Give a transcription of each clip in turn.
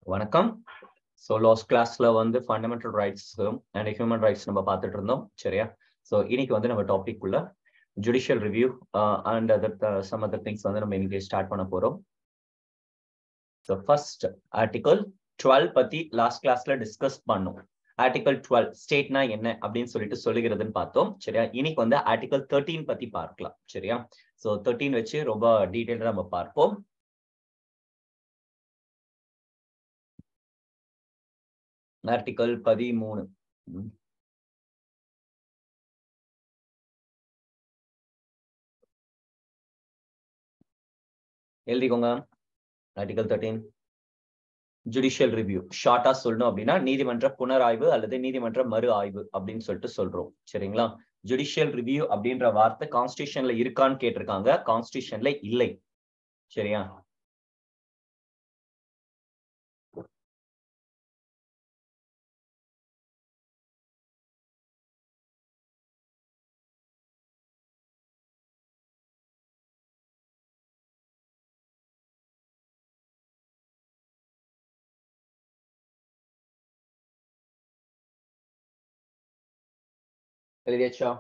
வணக்கம். So last கிளாஸ்ல வந்து fundamental rights and human rights நம்ம பார்த்துட்டு இருந்தோம். சரியா? ஸோ இன்னைக்கு வந்து நம்ம டாபிக் உள்ள judicial review and other some other things வந்து நம்ம இன்னைக்கு ஸ்டார்ட் பண்ண போறோம். ஸோ ஃபர்ஸ்ட் ஆர்டிகல் 12 பத்தி லாஸ்ட் கிளாஸ்ல டிஸ்கஸ் பண்ணோம். ஆர்டிகல் 12 ஸ்டேட்னா என்ன அப்படின்னு சொல்லிட்டு சொல்லுகிறதுன்னு பார்த்தோம். சரியா? இன்னைக்கு வந்து ஆர்டிகல் 13 பத்தி பார்க்கலாம். சரியா? ஸோ 13 வச்சு ரொம்ப டீடைல்டா நம்ம பார்ப்போம். ஆர்டிகல் 13 எழுதிக்கோங்க. Article 13 judicial review. ஷார்ட்டா சொல்லணும் அப்படின்னா நீதிமன்ற புனராய்வு அல்லது நீதிமன்ற மறு ஆய்வு அப்படின்னு சொல்லிட்டு சொல்றோம். சரிங்களா? ஜுடிஷியல் ரிவ்யூ அப்படின்ற வார்த்தை கான்ஸ்டிடியூஷன்ல இருக்கான்னு கேட்டிருக்காங்க. கான்ஸ்டிடியூஷன்ல இல்லை. சரியா? எழுதியாச்சா?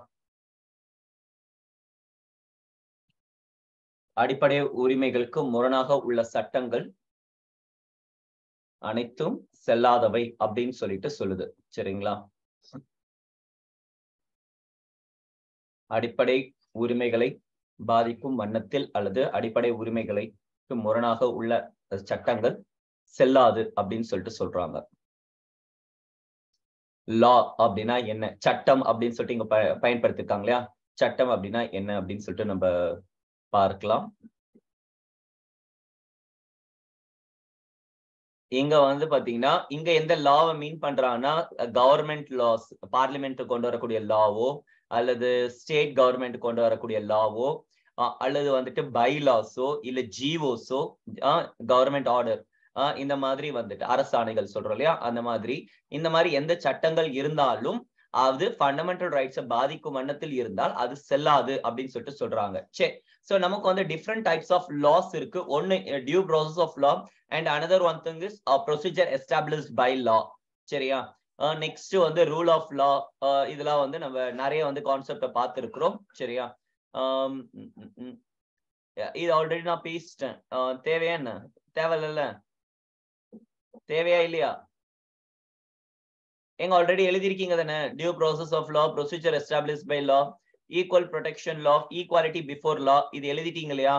அடிப்படை உரிமைகளுக்கு முரணாக உள்ள சட்டங்கள் அனைத்தும் செல்லாதவை அப்படின்னு சொல்லிட்டு சொல்லுது. சரிங்களா? அடிப்படை உரிமைகளை பாதிக்கும் வண்ணத்தில் அல்லது அடிப்படை உரிமைகளுக்கு முரணாக உள்ள சட்டங்கள் செல்லாது அப்படின்னு சொல்லிட்டு சொல்றாங்க. லா அப்படின்னா என்ன? சட்டம் அப்படின்னு சொல்லிட்டு இங்க பயன்படுத்திருக்காங்க இல்லையா? சட்டம் அப்படின்னா என்ன அப்படின்னு சொல்லிட்டு நம்ம பார்க்கலாம். இங்க வந்து பாத்தீங்கன்னா இங்க எந்த லாவை மீன் பண்றாங்கன்னா கவர்மெண்ட் லாஸ், பார்லிமெண்ட் கொண்டு வரக்கூடிய லாவோ அல்லது ஸ்டேட் கவர்மெண்ட் கொண்டு வரக்கூடிய லாவோ அல்லது வந்துட்டு பை லாஸோ இல்ல ஜிஓஸோ கவர்மெண்ட் ஆர்டர் இந்த மாதிரி வந்துட்டு அரசாணைகள் சொல்றோம் இல்லையா? அந்த மாதிரி இந்த மாதிரி எந்த சட்டங்கள் இருந்தாலும் அது ஃபண்டமெண்டல் ரைட்ஸை பாதிக்கும் வண்ணத்தில் இருந்தால் அது செல்லாது அப்படின்னு சொல்லிட்டு சொல்றாங்க. சரி, சோ நமக்கு வந்து டிஃப்ரெண்ட் டைப்ஸ் ஆஃப் லாஸ் இருக்கு. ஒன்னு due process of law and another one thing is a procedure established by law. சரியா? நெக்ஸ்ட் வந்து ரூல் ஆஃப் லா. இதெல்லாம் வந்து நம்ம நிறைய வந்து கான்செப்ட பார்த்திருக்கிறோம். சரியா? இது ஆல்ரெடி நான் பேசிட்டேன். தேவையா என்ன? தேவையில்ல? தேவையா இல்லையா? எங்க ஆல்ரெடி எழுதிருக்கீங்க தானே? Due process of law, procedure established by law, equal protection law, equality before law. இது எழுதிட்டீங்க இல்லையா?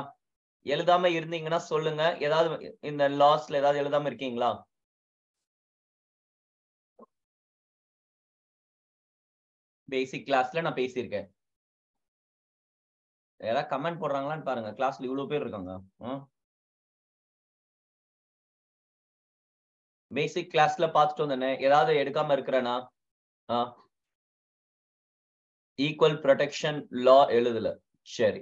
எழுதாம இருந்தீங்கன்னா சொல்லுங்க. ஏதாவது இந்த லாஸ்ட்ல ஏதாவது எழுதாம இருக்கீங்களா? பேசிக் கிளாஸ்ல நான் பேசியிருக்கேன். ஏதாவது கமெண்ட் போடுறாங்களான்னு பாருங்க. கிளாஸ்ல இவ்வளவு பேர் இருக்காங்க. பேசிக் கிளாஸ்ல பார்த்துட்டு வந்தேனே, ஏதாவது எடுக்காம இருக்கிறேனா? ஈக்குவல் ப்ரொடெக்ஷன் லா எழுதல. சரி,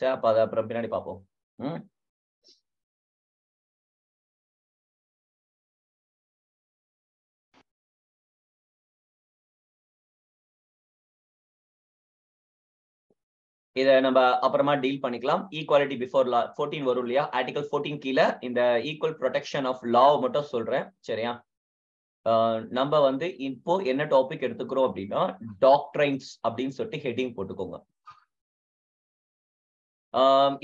சரி, அப்ப அதை அப்புறம் பின்னாடி பார்ப்போம். இதை நம்ம அப்புறமா டீல் பண்ணிக்கலாம். ஈக்குவாலிட்டி பிஃபோர் லா 14 வரும் இல்லையா? ஆர்டிகல் 14 கீழே இந்த ஈக்குவல் ப்ரொடெக்ஷன் ஆஃப் லா மட்டும் சொல்றேன். சரியா? நம்ம வந்து இப்போ என்ன டாபிக் எடுத்துக்கிறோம் அப்படின்னா டாக்ட்ரைன்ஸ் அப்படின்னு சொல்லிட்டு ஹெட்டிங் போட்டுக்கோங்க.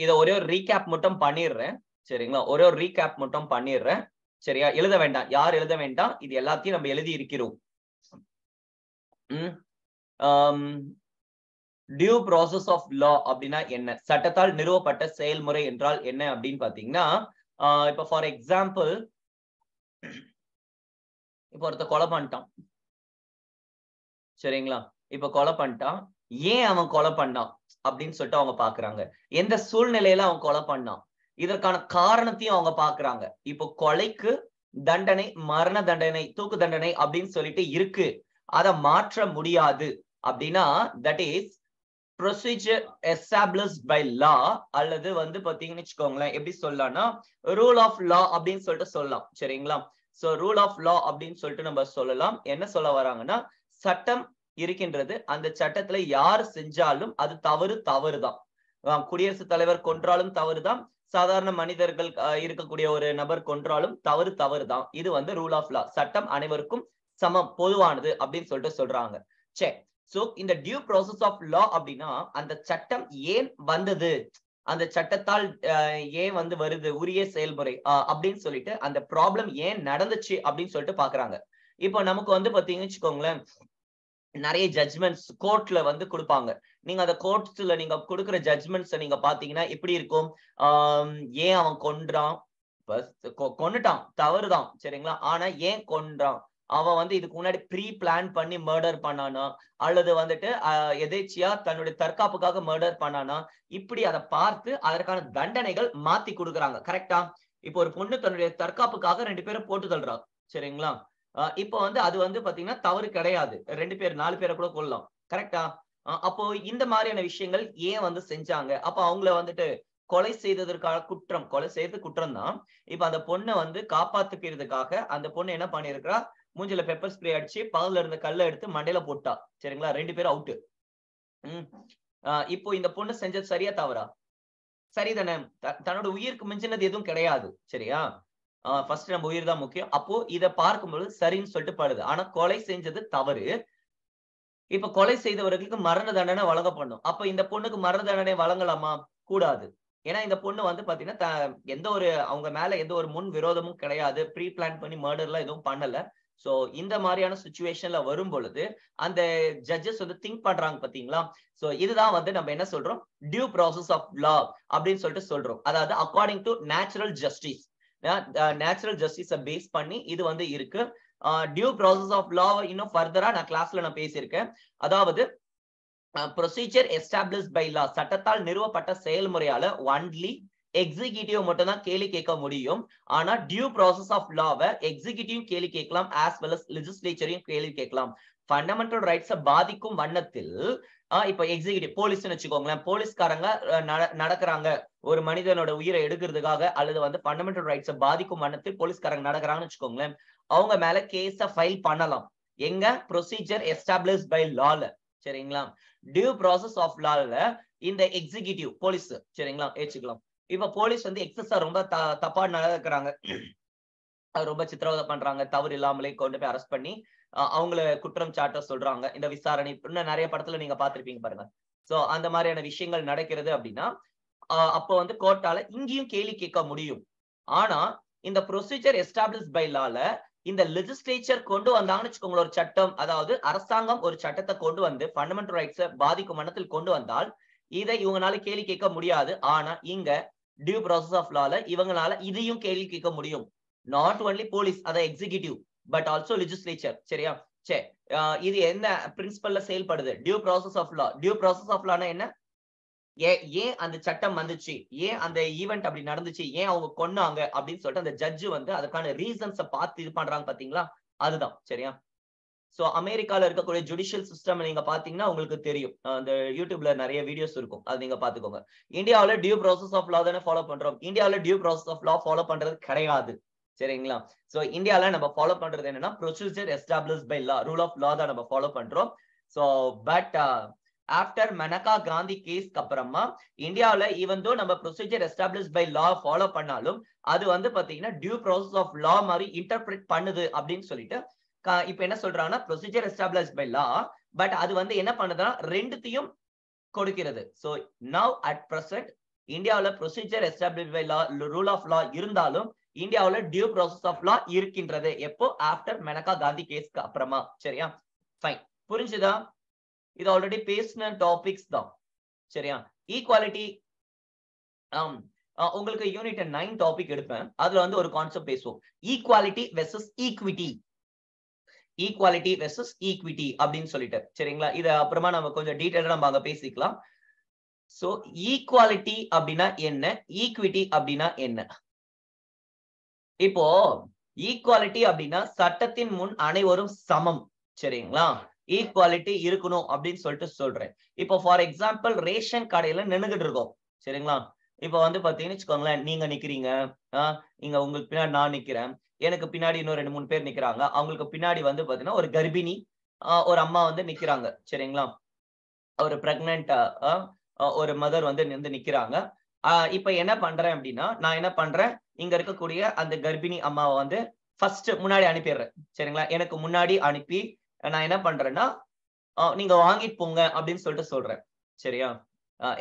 இதை ஒரே ஒரு ரீகேப் மட்டும் பண்ணிடுறேன். சரிங்களா? ஒரே ஒரு ரீகேப் மட்டும் பண்ணிடுறேன். சரியா? எழுத வேண்டாம், யார் எழுத வேண்டாம். இது எல்லாத்தையும் நம்ம எழுதி இருக்கிறோம். டியூ ப்ராசஸ் ஆஃப் லா அப்படின்னா என்ன? சட்டத்தால் நிறுவப்பட்ட செயல்முறை என்றால் என்ன அப்படின்னு பாத்தீங்கன்னா, இப்ப ஃபார் எக்ஸாம்பிள், இப்ப ஒருத்த கொலை பண்ணிட்டான். சரிங்களா? இப்ப கொலை பண்ணிட்டான். ஏன் அவன் கொலை பண்ணான் அப்படின்னு சொல்லிட்டு அவங்க பாக்குறாங்க. எந்த சூழ்நிலையில அவன் கொலை பண்ணான், இதற்கான காரணத்தையும் அவங்க பாக்குறாங்க. இப்போ கொலைக்கு தண்டனை, மரண தண்டனை, தூக்கு தண்டனை அப்படின்னு சொல்லிட்டு இருக்கு. அதை மாற்ற முடியாது அப்படின்னா that is procedure established by law, அல்லது வந்து பாத்தீங்கன்னு வச்சுக்கோங்களேன், எப்படி சொல்லலாம்னா ரூல் ஆஃப் லா அப்படின்னு சொல்லிட்டு சொல்லலாம். சரிங்களா? சோ ரூல் ஆஃப் லா அப்படின்னு சொல்லிட்டு நம்ம சொல்லலாம். என்ன சொல்ல வராங்கன்னா, சட்டம் இருக்கின்றது, அந்த சட்டத்துல யார் செஞ்சாலும் அது தவறுதான். குடியரசுத் தலைவர் கொன்றாலும் தவறுதான், சாதாரண மனிதர்கள் இருக்கக்கூடிய ஒரு நபர் கொன்றாலும் தவறுதான். இது வந்து ரூல் ஆஃப் லா, சட்டம் அனைவருக்கும் சமம், பொதுவானது அப்படின்னு சொல்லிட்டு சொல்றாங்க. சரி, சோ இந்த டியூ ப்ராசஸ் ஆஃப் லா அப்படின்னா அந்த சட்டம் ஏன் வந்தது, அந்த சட்டத்தால் ஏன் வந்து வருது உரிய செயல்முறை அப்படின்னு சொல்லிட்டு அந்த ப்ராப்ளம் ஏன் நடந்துச்சு அப்படின்னு சொல்லிட்டு பாக்குறாங்க. இப்போ நமக்கு வந்து பாத்தீங்கன்னு வச்சுக்கோங்களேன், நிறைய ஜட்ஜ்மெண்ட்ஸ் கோர்ட்ல வந்து கொடுப்பாங்க. நீங்க அந்த கோர்ட்ஸ்ல நீங்க கொடுக்குற ஜட்ஜ்மெண்ட்ஸ் நீங்க பாத்தீங்கன்னா எப்படி இருக்கும், ஏன் அவன் கொன்றான், கொன்னுட்டான் தவறுதான் சரிங்களா, ஆனா ஏன் கொன்றான், அவன் வந்து இதுக்கு முன்னாடி ப்ரீ பிளான் பண்ணி மர்டர் பண்ணானா, அல்லது வந்துட்டு எதேச்சியா தன்னுடைய தற்காப்புக்காக மர்டர் பண்ணானா, இப்படி அதை பார்த்து அதற்கான தண்டனைகள் மாத்தி கொடுக்குறாங்க. கரெக்டா? இப்போ ஒரு பொண்ணு தன்னுடைய தற்காப்புக்காக 2 பேரும் போட்டு தள்ளுறாங்க சரிங்களா, இப்போ வந்து அது வந்து பாத்தீங்கன்னா தவறு கிடையாது, 2 பேர் 4 பேரை கூட கொள்ளலாம். கரெக்டா? அப்போ இந்த மாதிரியான விஷயங்கள் ஏன் வந்து செஞ்சாங்க, அப்ப அவங்கள வந்துட்டு கொலை செய்ததற்கான குற்றம், கொலை செய்தது குற்றம் தான். இப்ப அந்த பொண்ணை வந்து காப்பாத்துக்கிறதுக்காக அந்த பொண்ணு என்ன பண்ணிருக்கா, மூஞ்சில பெப்பர் ஸ்ப்ரே அடிச்சு பகல்ல இருந்த கல்ல எடுத்து மண்டையில போட்டா சரிங்களா, 2 பேரும் அவுட். இப்போ இந்த பொண்ணு செஞ்சது சரியா தவறா? சரிதானே, தன்னோட உயிருக்கு மிஞ்சினது எதுவும் கிடையாது சரியா, ஃபர்ஸ்ட் நம்ம உயிர் தான் முக்கியம். அப்போ இத பார்க்கும்போது சரின்னு சொல்லிட்டு படுது, ஆனா கொலை செஞ்சது தவறு. இப்ப கொலை செய்தவர்களுக்கு மரண தண்டனை வழங்கப்படணும். அப்ப இந்த பொண்ணுக்கு மரண தண்டனை வழங்கலாமா? கூடாது. ஏன்னா இந்த பொண்ணு வந்து பாத்தீங்கன்னா எந்த ஒரு அவங்க மேல எந்த ஒரு முன் விரோதமும் கிடையாது, ப்ரீ பிளான் பண்ணி மர்டர்லாம் எதுவும் பண்ணல. சோ இந்த மாதிரியான சிச்சுவேஷன்ல வரும் பொழுது அந்த ஜட்ஜஸ் வந்து திங்க் பண்றாங்க பாத்தீங்களா. சோ இதுதான் வந்து நம்ம என்ன சொல்றோம், டியூ ப்ராசஸ் ஆஃப் லா அப்படின்னு சொல்லிட்டு சொல்றோம். அதாவது according to natural justice, natural ஜஸ்டிஸை பேஸ் பண்ணி இது வந்து இருக்கு. டியூ ப்ராசஸ் ஆஃப் லா இன்னும் ஃபர்தரா நான் கிளாஸ்ல நான் பேசியிருக்கேன். அதாவது ப்ரொசீஜர் எஸ்டாப்ளிஷ்ட் பை லா, சட்டத்தால் நிறுவப்பட்ட செயல்முறையால ஒன்லி எக்ஸிகியூட்டிவ் மட்டும் தான் கேள்வி கேட்க முடியும். ஆனா டியூ ப்ராசஸ் ஆஃப் லாவை எக்ஸிகியூட்டிவ் கேள்வி கேட்கலாம், ஆஸ் வெல் அஸ் லெஜிஸ்லேச்சரையும் கேள்வி கேட்கலாம். ஃபண்டமெண்டல் ரைட்ஸை பாதிக்கும் வண்ணத்தில் இப்ப எக்ஸிகியூட்டிவ் போலீஸ்னு வச்சுக்கோங்களேன், போலீஸ்காரங்க நடக்கிறாங்க ஒரு மனிதனோட உயிரை எடுக்கிறதுக்காக, அல்லது வந்து ஃபண்டமெண்டல் ரைட்ஸை பாதிக்கும் வண்ணத்தில் போலீஸ்காரங்க நடக்கிறாங்கன்னு வச்சுக்கோங்களேன், அவங்க மேல கேஸ ஃபைல் பண்ணலாம். எங்க? ப்ரொசீஜர் எஸ்டாப்ளிஷ்ட் பை லால சரிங்களா. டியூ ப்ராசஸ் ஆஃப் லால இந்த எக்ஸிகியூட்டிவ் போலீஸ் சரிங்களா ஏச்சுக்கலாம். இப்ப போலீஸ் வந்து எக்ஸஸா ரொம்ப தப்பா நடக்கிறாங்க, ரொம்ப சித்திரவதை பண்றாங்க, தவறு இல்லாமலே கொண்டு போய் அரெஸ்ட் பண்ணி அவங்கள குற்றம் சாட்ட சொல்றாங்க. இந்த விசாரணை இன்னும் நிறைய படத்துல நீங்க பாத்திருப்பீங்க பாருங்க. சோ அந்த மாதிரியான விஷயங்கள் நடக்கிறது அப்படின்னா அப்போ வந்து கோர்ட்டால இங்கேயும் கேள்வி கேட்க முடியும். ஆனா இந்த ப்ரொசீஜர் எஸ்டாப்ளிஷ்ட் பை லால இந்த லெஜிஸ்லேச்சர் கொண்டு வந்தாங்கன்னு வச்சுக்கோங்க ஒரு சட்டம், அதாவது அரசாங்கம் ஒரு சட்டத்தை கொண்டு வந்து ஃபண்டமெண்டல் ரைட்ஸை பாதிக்கும் வண்ணத்தில் கொண்டு வந்தால் இதை இவங்களால கேள்வி கேட்க முடியாது. ஆனா இங்க டியூ ப்ராசஸ் ஆஃப் லால இவங்களால இதையும் கேள்வி கேட்க முடியும். நாட் ஒன்லி போலீஸ், அத எக்ஸிகியூட்டிவ், பட் ஆல்சோ லெஜிஸ்லேச்சர் சரியா. சரி, இது என்ன பிரின்சிபல்ல செயல்படுது, due process of law. Due process of லானா என்ன, ஏன் அந்த சட்டம் வந்துச்சு, ஏன் அந்த ஈவென்ட் அப்படி நடந்துச்சு, ஏன் அவங்க கொன்னாங்க அப்படின்னு சொல்லிட்டு அந்த ஜட்ஜ் வந்து அதுக்கான ரீசன்ஸை பார்த்து இது பண்றாங்க பாத்தீங்களா, அதுதான் சரியா. சோ அமெரிக்கால இருக்கக்கூடிய ஜுடிஷியல் சிஸ்டம் நீங்க பாத்தீங்கன்னா உங்களுக்கு தெரியும், அந்த யூடியூப்ல நிறைய வீடியோஸ் இருக்கும், அது நீங்க பாத்துக்கோங்க. இந்தியாவில டியூ ப்ராசஸ் ஆஃப் லா தானே ஃபாலோ பண்றோம், இந்தியாவில due process of law follow பண்றது கிடையாது சரிங்களா. சோ இந்தியால நம்ம ஃபாலோ பண்றது என்னன்னா procedure established by law, rule of law தான் நம்ம ஃபாலோ பண்றோம். So but after Maneka Gandhi கேஸ்க்கு அப்புறமா இந்தியாவில ஈவன் தோ நம்ம procedure established by law follow பண்ணாலும் அது வந்து பாத்தீங்கன்னா டியூ ப்ராசஸ் ஆஃப் லா மாதிரி இன்டர்பிரேட் பண்ணுது அப்படின்னு சொல்லிட்டு இப்ப என்ன சொல்றாங்கன்னா procedure established by law, but அது வந்து என்ன பண்ணுதுன்னா ரெண்டுத்தையும் கொடுக்கிறது. சோ நவ் அட் பிரசன்ட் இந்தியாவில procedure established by law, rule of law இருந்தாலும் இந்தியாவில டியூ ப்ராசஸ் ஆஃப் லா இருக்கின்றது. எப்போ? ஆஃப்டர் மனகா காந்தி கேஸ்க்கு அப்புறமா சரியா. ஃபைன், புரிஞ்சுதா? இது ஆல்ரெடி பேசின டாபிக்ஸ் தான் சரியா. ஈக்குவாலிட்டி, உங்களுக்கு யூனிட் 9 டாபிக் எடுப்பேன், அதுல வந்து ஒரு கான்செப்ட் பேசுவோம், equality versus equity. Equality versus equity அப்படின்னு சொல்லிட்டு சரிங்களா. இத அப்புறமா நம்ம கொஞ்சம் டீடைலா நம்ம அங்க பேசிக்கலாம். சோ ஈக்குவாலிட்டி அப்படின்னா என்ன, ஈக்விட்டி அப்படின்னா என்ன? இப்போ ஈக்குவாலிட்டி அப்படின்னா சட்டத்தின் முன் அனைவரும் சமம் சரிங்களா, ஈக்குவாலிட்டி இருக்கணும் அப்படின்னு சொல்லிட்டு சொல்றேன். இப்போ ஃபார் எக்ஸாம்பிள் ரேஷன் கடையில நின்னுகிட்டு இருக்கோம் சரிங்களா. இப்ப வந்து பாத்தீங்கன்னு வச்சுக்கோங்களேன், நீங்க நிக்கிறீங்க, இங்க உங்களுக்கு பின்னாடி நான் நிக்கிறேன், எனக்கு பின்னாடி இன்னும் 2-3 பேர் நிக்கிறாங்க, அவங்களுக்கு பின்னாடி வந்து பாத்தீங்கன்னா ஒரு கர்ப்பிணி ஒரு அம்மா வந்து நிக்கிறாங்க சரிங்களா, ஒரு பிரெக்னன்ட் ஒரு மதர் வந்து நிக்கிறாங்க. இப்ப என்ன பண்றேன் அப்படின்னா, நான் என்ன பண்றேன், இங்க இருக்கக்கூடிய அந்த கர்ப்பிணி அம்மாவை வந்து ஃபர்ஸ்ட் முன்னாடி அனுப்பிடுறேன். சரிங்களா? எனக்கு முன்னாடி அனுப்பி நான் என்ன பண்றேன்னா, நீங்க வாங்கிட்டு போங்க அப்படின்னு சொல்லிட்டு சொல்றேன். சரியா?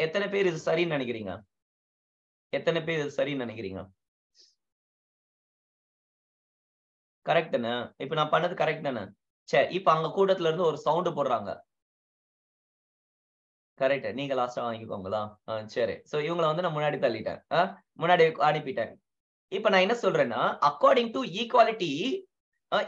எத்தனை பேர் இது சரின்னு நினைக்கிறீங்க? எத்தனை பேர் இது சரின்னு நினைக்கிறீங்க? கரெக்ட் தானே? இப்ப நான் பண்ணது கரெக்ட் தானே? சரி, இப்ப அங்க கூட்டத்துல இருந்து ஒரு சவுண்ட் போடுறாங்க. கரெக்ட். நீங்க லாஸ்டா வாங்கிக்கோங்களா? சரி. சோ இவங்கள வந்து நான் முன்னாடி தள்ளிட்டேன். முன்னாடி அனுப்பிட்டேன். இப்ப நான் என்ன சொல்றேன்னா, அக்கார்டிங் டு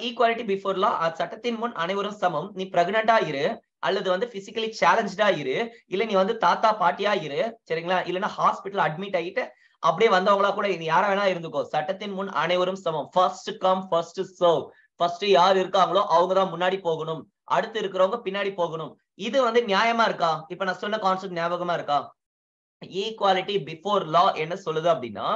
ஈக்வாலிட்டி பிஃபோர் லா, சட்டத்தின் முன் அனைவரும் சமம். நீ பிரெக்னன்ட்டா இரு, அல்லது வந்து பிசிக்கலி சேலஞ்ச்டா இரு, இல்ல நீ வந்து தாத்தா பாட்டியா இரு, சரிங்களா? இல்லன்னா ஹாஸ்பிடல் அட்மிட் ஆகிட்டு அப்படியே வந்தவங்களா கூட நீ யாரா வேணா இருந்துக்கோ. சட்டத்தின் முன் அனைவரும் சமம். First come first serve. First யார் இருக்காங்களோ அவங்க தான் முன்னாடி போகணும். அடுத்து இருக்கிறவங்க பின்னாடி போகணும். இது வந்து நியாயமா இருக்கா? இப்ப நான் சொன்ன கான்செப்ட் ஞாபகமா இருக்கா? ஈக்வாலிட்டி பிஃபோர் லா என்ன சொல்லுது அப்படின்னா,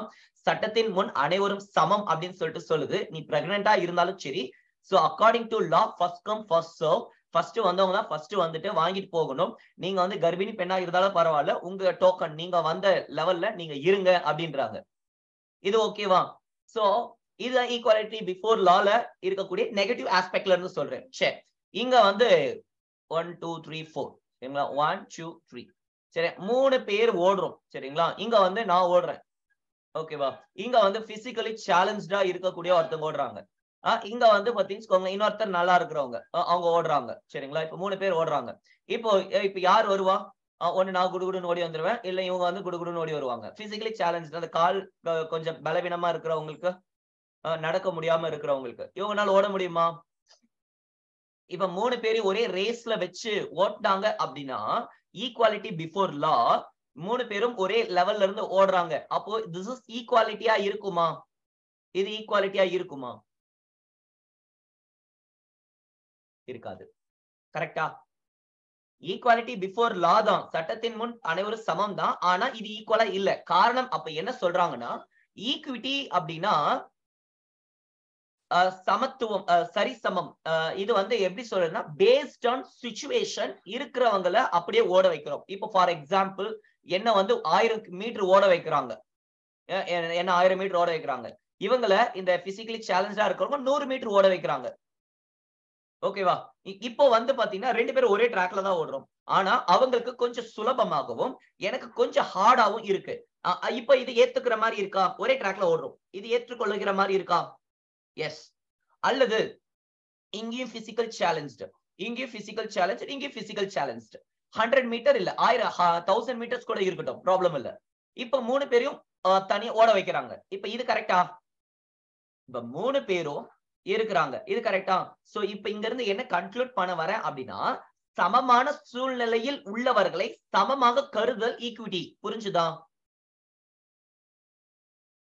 சட்டத்தின் முன் அனைவரும் சமம் அப்படின்னு சொல்லிட்டு சொல்லுது. நீ பிரெக்னன்ட்டா இருந்தாலும் சரி, so according to law first come first serve. First வந்தவங்க தான் ஃபர்ஸ்ட் வந்துட்டு வாங்கிட்டு போகணும். நீங்க வந்து கர்ப்பிணி பெண்ணா இருந்தாலும் பரவாயில்ல, உங்க டோக்கன் நீங்க வந்த லெவல்ல நீங்க இருங்க அப்படின்றாங்க. இது ஓகேவா? சோ இது ஈக்வாலிட்டி பிஃபோர் லால இருக்கக்கூடிய நெகட்டிவ் ஆஸ்பெக்ட்ல இருந்து சொல்றேன். சரி, இங்க வந்து 1 2 3 4 சரிங்களா? 1 2 3 சரி, 3 பேர் ஓடுறோம். சரிங்களா? இங்க வந்து நான் ஓடுறேன். ஓகேவா? இங்க வந்து பிசிக்கலி சேலஞ்ச்டா இருக்கக்கூடிய ஒருத்தவங்க ஓடுறாங்க. இங்க வந்து பாத்தீங்கன்னா இன்னொருத்தர் நல்லா இருக்கிறவங்க அவங்க ஓடுறாங்க. சரிங்களா? இப்ப 3 பேர் ஓடுறாங்க. இப்ப யார் வருவா? ஒண்ணு நான் குடுகுடுன்னு ஓடி வந்துருவேன். இல்ல இவங்க வந்து குடுகுடுன்னு ஓடி வருவாங்க. பிசிக்கலி சேலஞ்ச், அந்த கால் கொஞ்சம் பலவீனமா இருக்கிறவங்களுக்கு, நடக்க முடியாம இருக்கிறவங்களுக்கு இவங்கனால ஓட முடியுமா? இப்ப 3 பேரையும் ஒரே ரேஸ்ல வச்சு ஓட்டுனாங்க அப்படின்னா, ஈக்வாலிட்டி பிஃபோர் லா 3 பேரும் ஒரே லெவல்ல இருந்து ஓடுறாங்க. அப்போ திஸ் இஸ் ஈக்வாலிட்டியா இருக்குமா? இது ஈக்வாலிட்டியா இருக்குமா? இருக்காது. கரெக்ட்டா? ஈக்வாலிட்டி பிஃபோர் லா தான். சட்டத்தின் முன் அனைவரும் சமம் தான். ஆனா இது ஈக்குவலா இல்ல. காரணம் அப்ப என்ன சொல்றாங்கன்னா, ஈக்விட்டி அப்படின்னா சமத்துவம், சரிசமம். இது வந்து எப்படி சொல்றதுன்னா, பேஸ்ட் ஆன் சிச்சுவேஷன் இருக்கிறவங்கள அப்படியே ஓட வைக்கிறோம். இப்போ ஃபார் எக்ஸாம்பிள் என்ன வந்து 1000 மீட்டர் ஓட வைக்கிறாங்க. என்ன 1000 மீட்டர் ஓட வைக்கிறாங்க. இவங்கள இந்த பிசிக்கலி சேலஞ்சா இருக்கிறவங்க 100 மீட்டர் ஓட வைக்கிறாங்க. ஓகேவா? இப்போ வந்து பாத்தீங்கன்னா 2 பேரும் ஒரே ட்ராக்ல தான் ஓடுறோம். ஆனா அவங்களுக்கு கொஞ்சம் சுலபமாகவும், எனக்கு கொஞ்சம் ஹார்டாவும் இருக்கு. இப்ப இது ஏத்துக்கிற மாரி இருக்கா? ஒரே ட்ராக்ல ஓடுறோம். இது ஏற்றுக்கொள்ளுகிற மாரி இருக்கா? எஸ். அல்லது இங்கேயும் பிசிக்கல் சேலஞ்ச்டு, இங்கேயும் பிசிக்கல் சேலஞ்ச், இங்கேயும் பிசிக்கல் சேலஞ்ச்டு. 100 மீட்டர் இல்ல, 1000 மீட்டர்ஸ் கூட இருக்கட்டும், ப்ராப்ளம் இல்ல. இப்ப 3 பேரையும் தனியா ஓட வைக்கிறாங்க. இப்ப இது கரெக்ட்டா? இப்ப 3 பேரும் இருக்கிறாங்க. இது கரெக்ட்டா? சோ இப்ப இங்க இருந்து என்ன கன்க்ளூட் பண்ண வரேன் அப்படின்னா, சமமான சூழ்நிலையில் உள்ளவர்களை சமமாக கருதல் ஈக்விட்டி. புரிஞ்சுதா?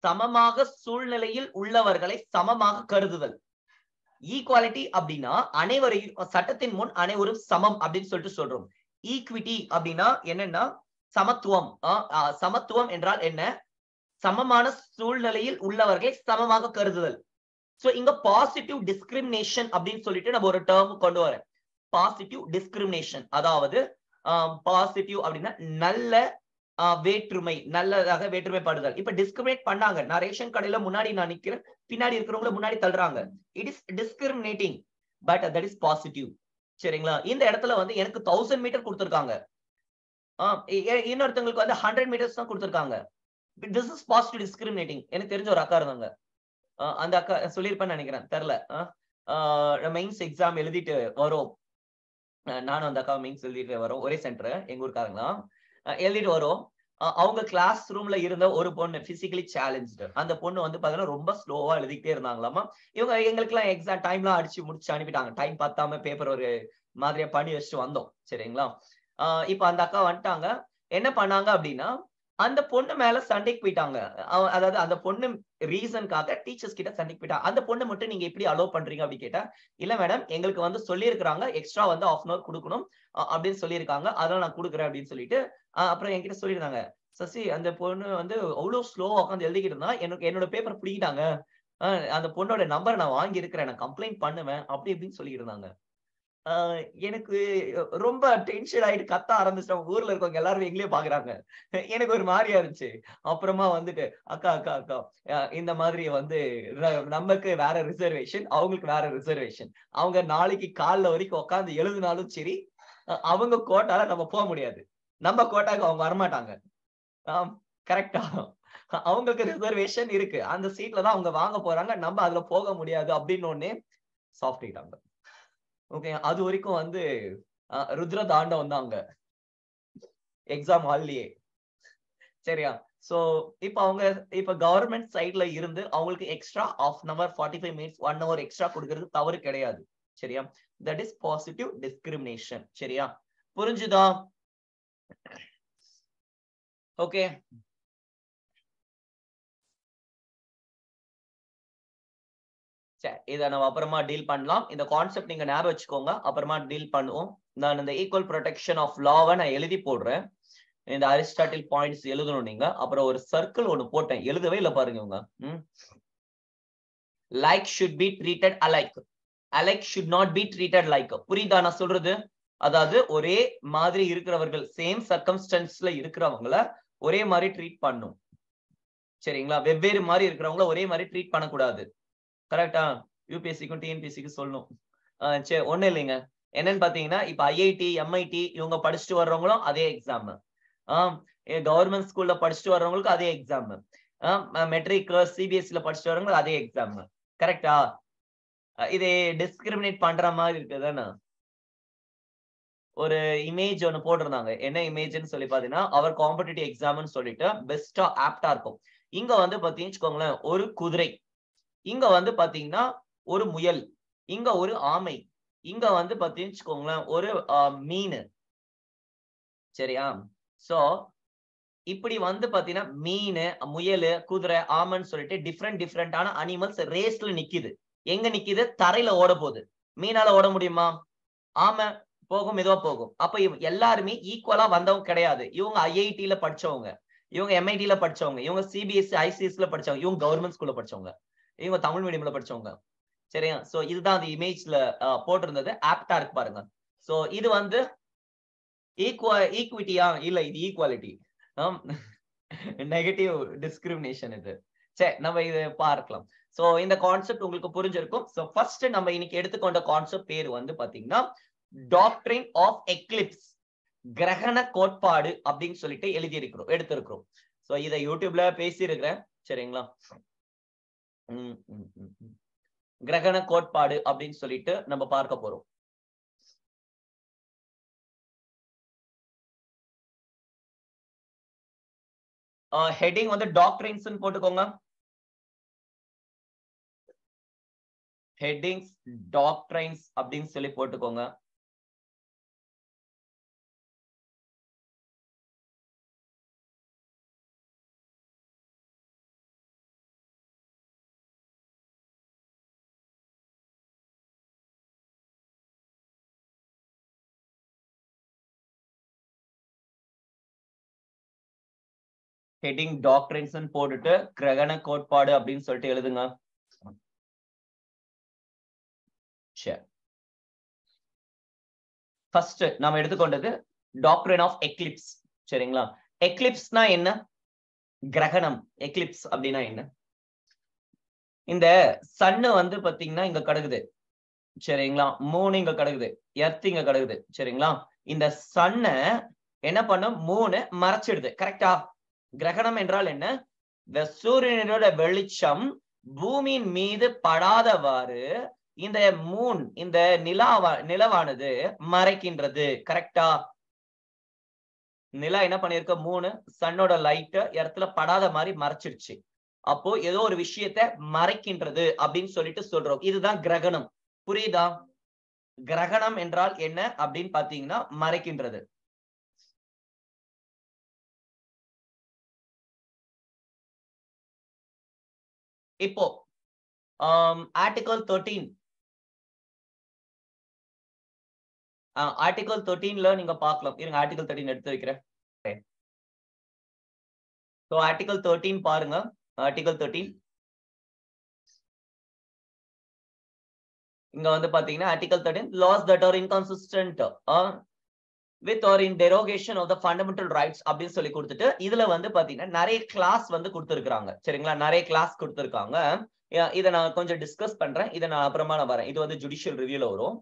சமமாக சூழ்நிலையில் உள்ளவர்களை சமமாக கருதுதல். ஈக்வாலிட்டி அப்படின்னா அனைவரையும் சட்டத்தின் முன் அனைவரும் சமம் அப்படின்னு சொல்லிட்டு சொல்றோம். ஈக்விட்டி அப்படின்னா என்னன்னா சமத்துவம். சமத்துவம் என்றால் என்ன? சமமான சூழ்நிலையில் உள்ளவர்களை சமமாக கருதுதல். சோ இங்க பாசிட்டிவ் டிஸ்கிரிமினேஷன் அப்படின்னு சொல்லிட்டு நம்ம ஒரு டேர்ம் கொண்டு வரேன். பாசிட்டிவ் டிஸ்கிரிமினேஷன், அதாவது பாசிட்டிவ் அப்படின்னா நல்ல வேற்றுமை, நல்லதாக வேற்றுமைப்படுதல். இப்ப டிஸ்கிரிமினேட் பண்ணாங்க. நான் ரேஷன் கடையில முன்னாடி நான் நிக்கிறேன், பின்னாடி இருக்கிறவங்கள முன்னாடி தள்ளுறாங்க. It is discriminating, but that is positive. சரிங்களா? இந்த இடத்துல வந்து எனக்கு 1000 மீட்டர் கொடுத்திருக்காங்க. இன்னொருத்தவங்களுக்கு வந்து 100 மீட்டர்ஸ் தான் கொடுத்திருக்காங்க. This is positive discriminating. எனக்கு தெரிஞ்ச ஒரு அக்கா இருந்தாங்க. அந்த அக்கா சொல்லியிருப்பேன்னு நினைக்கிறேன், தெரியல. மெயின்ஸ் எக்ஸாம் எழுதிட்டு வரோம். நானும் அந்த அக்கா மெயின்ஸ் எழுதிட்டு வரோம். ஒரே சென்டர், எங்க ஊருக்காரங்களா. எழுதிட்டு வரோம். அவங்க கிளாஸ் ரூம்ல இருந்த ஒரு பொண்ணு பிசிக்கலி சேலஞ்ச்டு. அந்த பொண்ணு வந்து பாத்தீங்கன்னா ரொம்ப ஸ்லோவா எழுதிக்கிட்டே இருந்தாங்களாமா. இவங்க எங்களுக்கு எல்லாம் எக்ஸாம் டைம்லாம் அடிச்சு முடிச்சு அனுப்பிட்டாங்க. டைம் பத்தாம பேப்பர் ஒரு மாதிரியா பண்ணி வச்சுட்டு வந்தோம். சரிங்களா? இப்ப அந்த அக்கா வந்துட்டாங்க. என்ன பண்ணாங்க அப்படின்னா, அந்த பொண்ணு மேல சண்டைக்கு போயிட்டாங்க. அதாவது அந்த பொண்ணு ரீசன்காக டீச்சர்ஸ் கிட்ட சண்டைக்கு போயிட்டாங்க. அந்த பொண்ணு மட்டும் நீங்க எப்படி அலோவ் பண்றீங்க அப்படின்னு கேட்டா, இல்ல மேடம் எங்களுக்கு வந்து சொல்லியிருக்கிறாங்க எக்ஸ்ட்ரா வந்து 1/2 hour கொடுக்கணும் அப்படின்னு சொல்லியிருக்காங்க. அதனால நான் கொடுக்குறேன் அப்படின்னு சொல்லிட்டு அப்புறம் என்கிட்ட சொல்லியிருந்தாங்க. சசி, அந்த பொண்ணு வந்து அவ்வளவு ஸ்லோவா உட்காந்து எழுதிக்கிட்டு இருந்தா, எனக்கு என்னோட பேப்பர் பிடிக்கிட்டாங்க. அந்த பொண்ணோட நம்பர் நான் வாங்கி இருக்கிறேன், நான் கம்ப்ளைண்ட் பண்ணுவேன் அப்படி இப்படின்னு சொல்லிட்டு இருந்தாங்க. எனக்கு ரொம்ப டென்ஷன் ஆயிட்டு கத்த ஆரம்பிச்சிட்டோம். ஊர்ல இருக்கவங்க எல்லாரும் எங்களே பாக்குறாங்க. எனக்கு ஒரு மாதிரியா இருந்துச்சு. அப்புறமா வந்துட்டு அக்கா அக்கா அக்கா இந்த மாதிரி வந்து நமக்கு வேற ரிசர்வேஷன், அவங்களுக்கு வேற ரிசர்வேஷன். அவங்க நாளைக்கு காலைல வரைக்கும் உட்கார்ந்து எழுதினாலும் சரி, அவங்க கோட்டால நம்ம போக முடியாது. நம்ம கோட்டாக்கு அவங்க வரமாட்டாங்க. கரெக்ட்டா? அவங்களுக்கு ரிசர்வேஷன் இருக்கு. அந்த சீட்ல தான் அவங்க வாங்க போறாங்க. நம்ம அதுல போக முடியாது அப்படின்னு உடனே சாஃப்ட் ஆயிட்டாங்க. ஓகே. அது வரைக்கும் வந்து ருத்ர தாண்டவம் தான் அங்க. எக்ஸாம் ஹால்லயே. சரியா? சோ இப்ப கவர்ன்மெண்ட் சைடுல இருந்து அவங்களுக்கு extra 1/2 an hour, 45 minutes, 1 hour extra குடுக்கிறது தவறு கிடையாது. சரியா? That is positive discrimination. சரியா? புரிஞ்சுதா? ஓகே. இத நம்ம அப்புறமா டீல் பண்ணலாம். இந்த கான்செப்ட் நீங்க ஞாபகம் வச்சுக்கோங்க. அப்புறமா டீல் பண்ணுவோம். நான் இந்த ஈக்குவல் புரொடெக்ஷன் ஆஃப் லாவ நான் எழுதி போடுறேன். இந்த அரிஸ்டாட்டில் பாயிண்ட்ஸ் எழுதணும் நீங்க. அப்புறம் ஒரு சர்க்கிள் ஒன்னு போட்டேன். எழுதவே இல்ல பாருங்க இவங்க. Like should be treated alike. Alike should not be treated like. புரியுதா நான் சொல்றது? அதாவது ஒரே மாதிரி இருக்கிறவர்கள், சேம் சர்க்கம்ஸ்டன்ஸ்ல இருக்கிறவங்கள ஒரே மாதிரி ட்ரீட் பண்ணும். சரிங்களா? வெவ்வேறு மாதிரி இருக்கிறவங்கள ஒரே மாதிரி ட்ரீட் பண்ணக்கூடாது. கரெக்டா? யூபிஎஸ்சிக்கும் டிஎன்பிஎஸ்சிக்கும் சொல்லணும். சரி, ஒண்ணும் இல்லைங்க. என்னன்னு பாத்தீங்கன்னா, இப்ப ஐஐடி, எம்ஐடி இவங்க படிச்சுட்டு வர்றவங்களும் அதே எக்ஸாம். கவர்மெண்ட் ஸ்கூல்ல படிச்சுட்டு வர்றவங்களுக்கு அதே எக்ஸாம். மெட்ரிக், சிபிஎஸ்சில படிச்சுட்டு வர்றவங்களுக்கு அதே எக்ஸாம். கரெக்டா? இது டிஸ்கிரிமினேட் பண்ற மாதிரி இருக்குதானே? ஒரு இமேஜ் ஒன்னு போட்டிருந்தாங்க. என்ன இமேஜ்னு சொல்லி பாத்தீங்கன்னா, அவர் காம்படிட்டிவ் எக்ஸாம்னு சொல்லிட்டு பெஸ்டா ஆப்டா இருக்கும். இங்க வந்து பாத்தீங்கன்னா ஒரு குதிரை, இங்க வந்து பாத்தீங்கன்னா ஒரு முயல், இங்க ஒரு ஆமை, இங்க வந்து பாத்தீங்கன்னா ஒரு மீன். சரியா? சோ இப்படி வந்து பாத்தீங்கன்னா மீன், முயல், குதிரை, ஆமைன்னு சொல்லிட்டு டிஃபரெண்டான அனிமல்ஸ் ரேஸ்ல நிக்குது. எங்க நிக்குது? தரையில ஓட போகுது. மீனால ஓட முடியுமா? ஆமை போகும், மெதுவா போகும். அப்ப எல்லாருமே ஈக்குவலா வந்தவங்க கிடையாது. இவங்க ஐஐடில படிச்சவங்க, இவங்க எம்ஐடில படிச்சவங்க, இவங்க சிபிஎஸ்சி, ஐசிஎஸ்ல படிச்சவங்க, இவங்க கவர்மெண்ட் ஸ்கூல்ல படிச்சவங்க, இவங்க தமிழ் மீடியம்ல படிச்சவங்க. சரியா? சோ இதுதான் அந்த இமேஜ்ல போட்டிருந்தது. ஆப்டா இருக்கு பாருங்க. சோ இது வந்து ஈக்விட்டியா? இல்ல, இது ஈக்குவாலிட்டி. நெகட்டிவ் டிஸ்கிரிமினேஷன் இது. சரி, நம்ம இத பார்க்கலாம். சோ இந்த கான்செப்ட் உங்களுக்கு புரிஞ்சிருக்கும். சோ ஃபர்ஸ்ட் நம்ம இன்னைக்கு எடுத்துக்கொண்ட கான்செப்ட் பேர் வந்து பாத்தீங்கன்னா டாக்ட்ரின் ஆஃப் எக்லிப்ஸ், கிரகண கோட்பாடு அப்படின்னு சொல்லிட்டு எடுத்திருக்கிறோம். சோ இத யூடியூப்ல பேசியிருக்கிறேன். சரிங்களா? கிரகண கோட்பாடு அப்படின்னு சொல்லிட்டு நம்ம பார்க்க போறோம். ஹெட்டிங் வந்து டாக்ட்ரின்ஸ் போட்டுக்கோங்க. ஹெட்டிங்ஸ் டாக்ட்ரின்ஸ் அப்படின்னு சொல்லி போட்டுக்கோங்க. ஹெட்டிங் டாக்ட்ரின்ஸ் போட்டுட்டு கிரகண கோட்பாடு அப்படின்னு சொல்லிட்டு எழுதுங்க. சரி, ஃபர்ஸ்ட் நாம எடுத்துக்கொண்டது டாக்ட்ரின் ஆஃப் எக்லிப்ஸ். சரிங்களா? எக்லிப்ஸ்னா என்ன? கிரகணம். எக்லிப்ஸ் அப்படின்னா என்ன? இந்த சன்னு வந்து பாத்தீங்கன்னா இங்க கிடக்குது. சரிங்களா? மூணு இங்க கிடக்குது, எர்த் இங்க கிடக்குது. சரிங்களா? இந்த சன்ன என்ன பண்ணும்? மூணு மறைச்சிடுது. கரெக்டா? கிரகணம் என்றால் என்ன? இந்த சூரியனோட வெளிச்சம் பூமியின் மீது படாதவாறு இந்த மூன், இந்த நிலவானது மறைக்கின்றது. கரெக்டா? நிலா என்ன பண்ணிருக்க? மூணு சன்னோட லைட் இடத்துல படாத மாதிரி மறைச்சிருச்சு. அப்போ ஏதோ ஒரு விஷயத்த மறைக்கின்றது அப்படின்னு சொல்லிட்டு சொல்றோம். இதுதான் கிரகணம். புரியுதா? கிரகணம் என்றால் என்ன அப்படின்னு பாத்தீங்கன்னா மறைக்கின்றது. இப்போ ஆர்டிகல் 13, ஆர்டிகல் 13ல நீங்க பார்க்கலாம். இருங்க, ஆர்டிகல் 13 எடுத்து வைக்கிறேன். சோ ஆர்டிகல் 13 பாருங்க. ஆர்டிகல் 13 இங்க வந்து பாத்தீங்கன்னா article 13 laws that are inconsistent with or in derogation of the fundamental rights அப்படின்னு சொல்லி கொடுத்துட்டு இதுல வந்து பாத்தீங்கன்னா நிறைய கிளாஸ் வந்து கொடுத்திருக்காங்க. சரிங்களா, நிறைய கிளாஸ் கொடுத்திருக்காங்க. இதை நான் கொஞ்சம் டிஸ்கஸ் பண்றேன். இதை நான் அப்புறமா நான் வரேன். இது வந்து ஜுடிஷியல் ரிவ்யூல வரும்.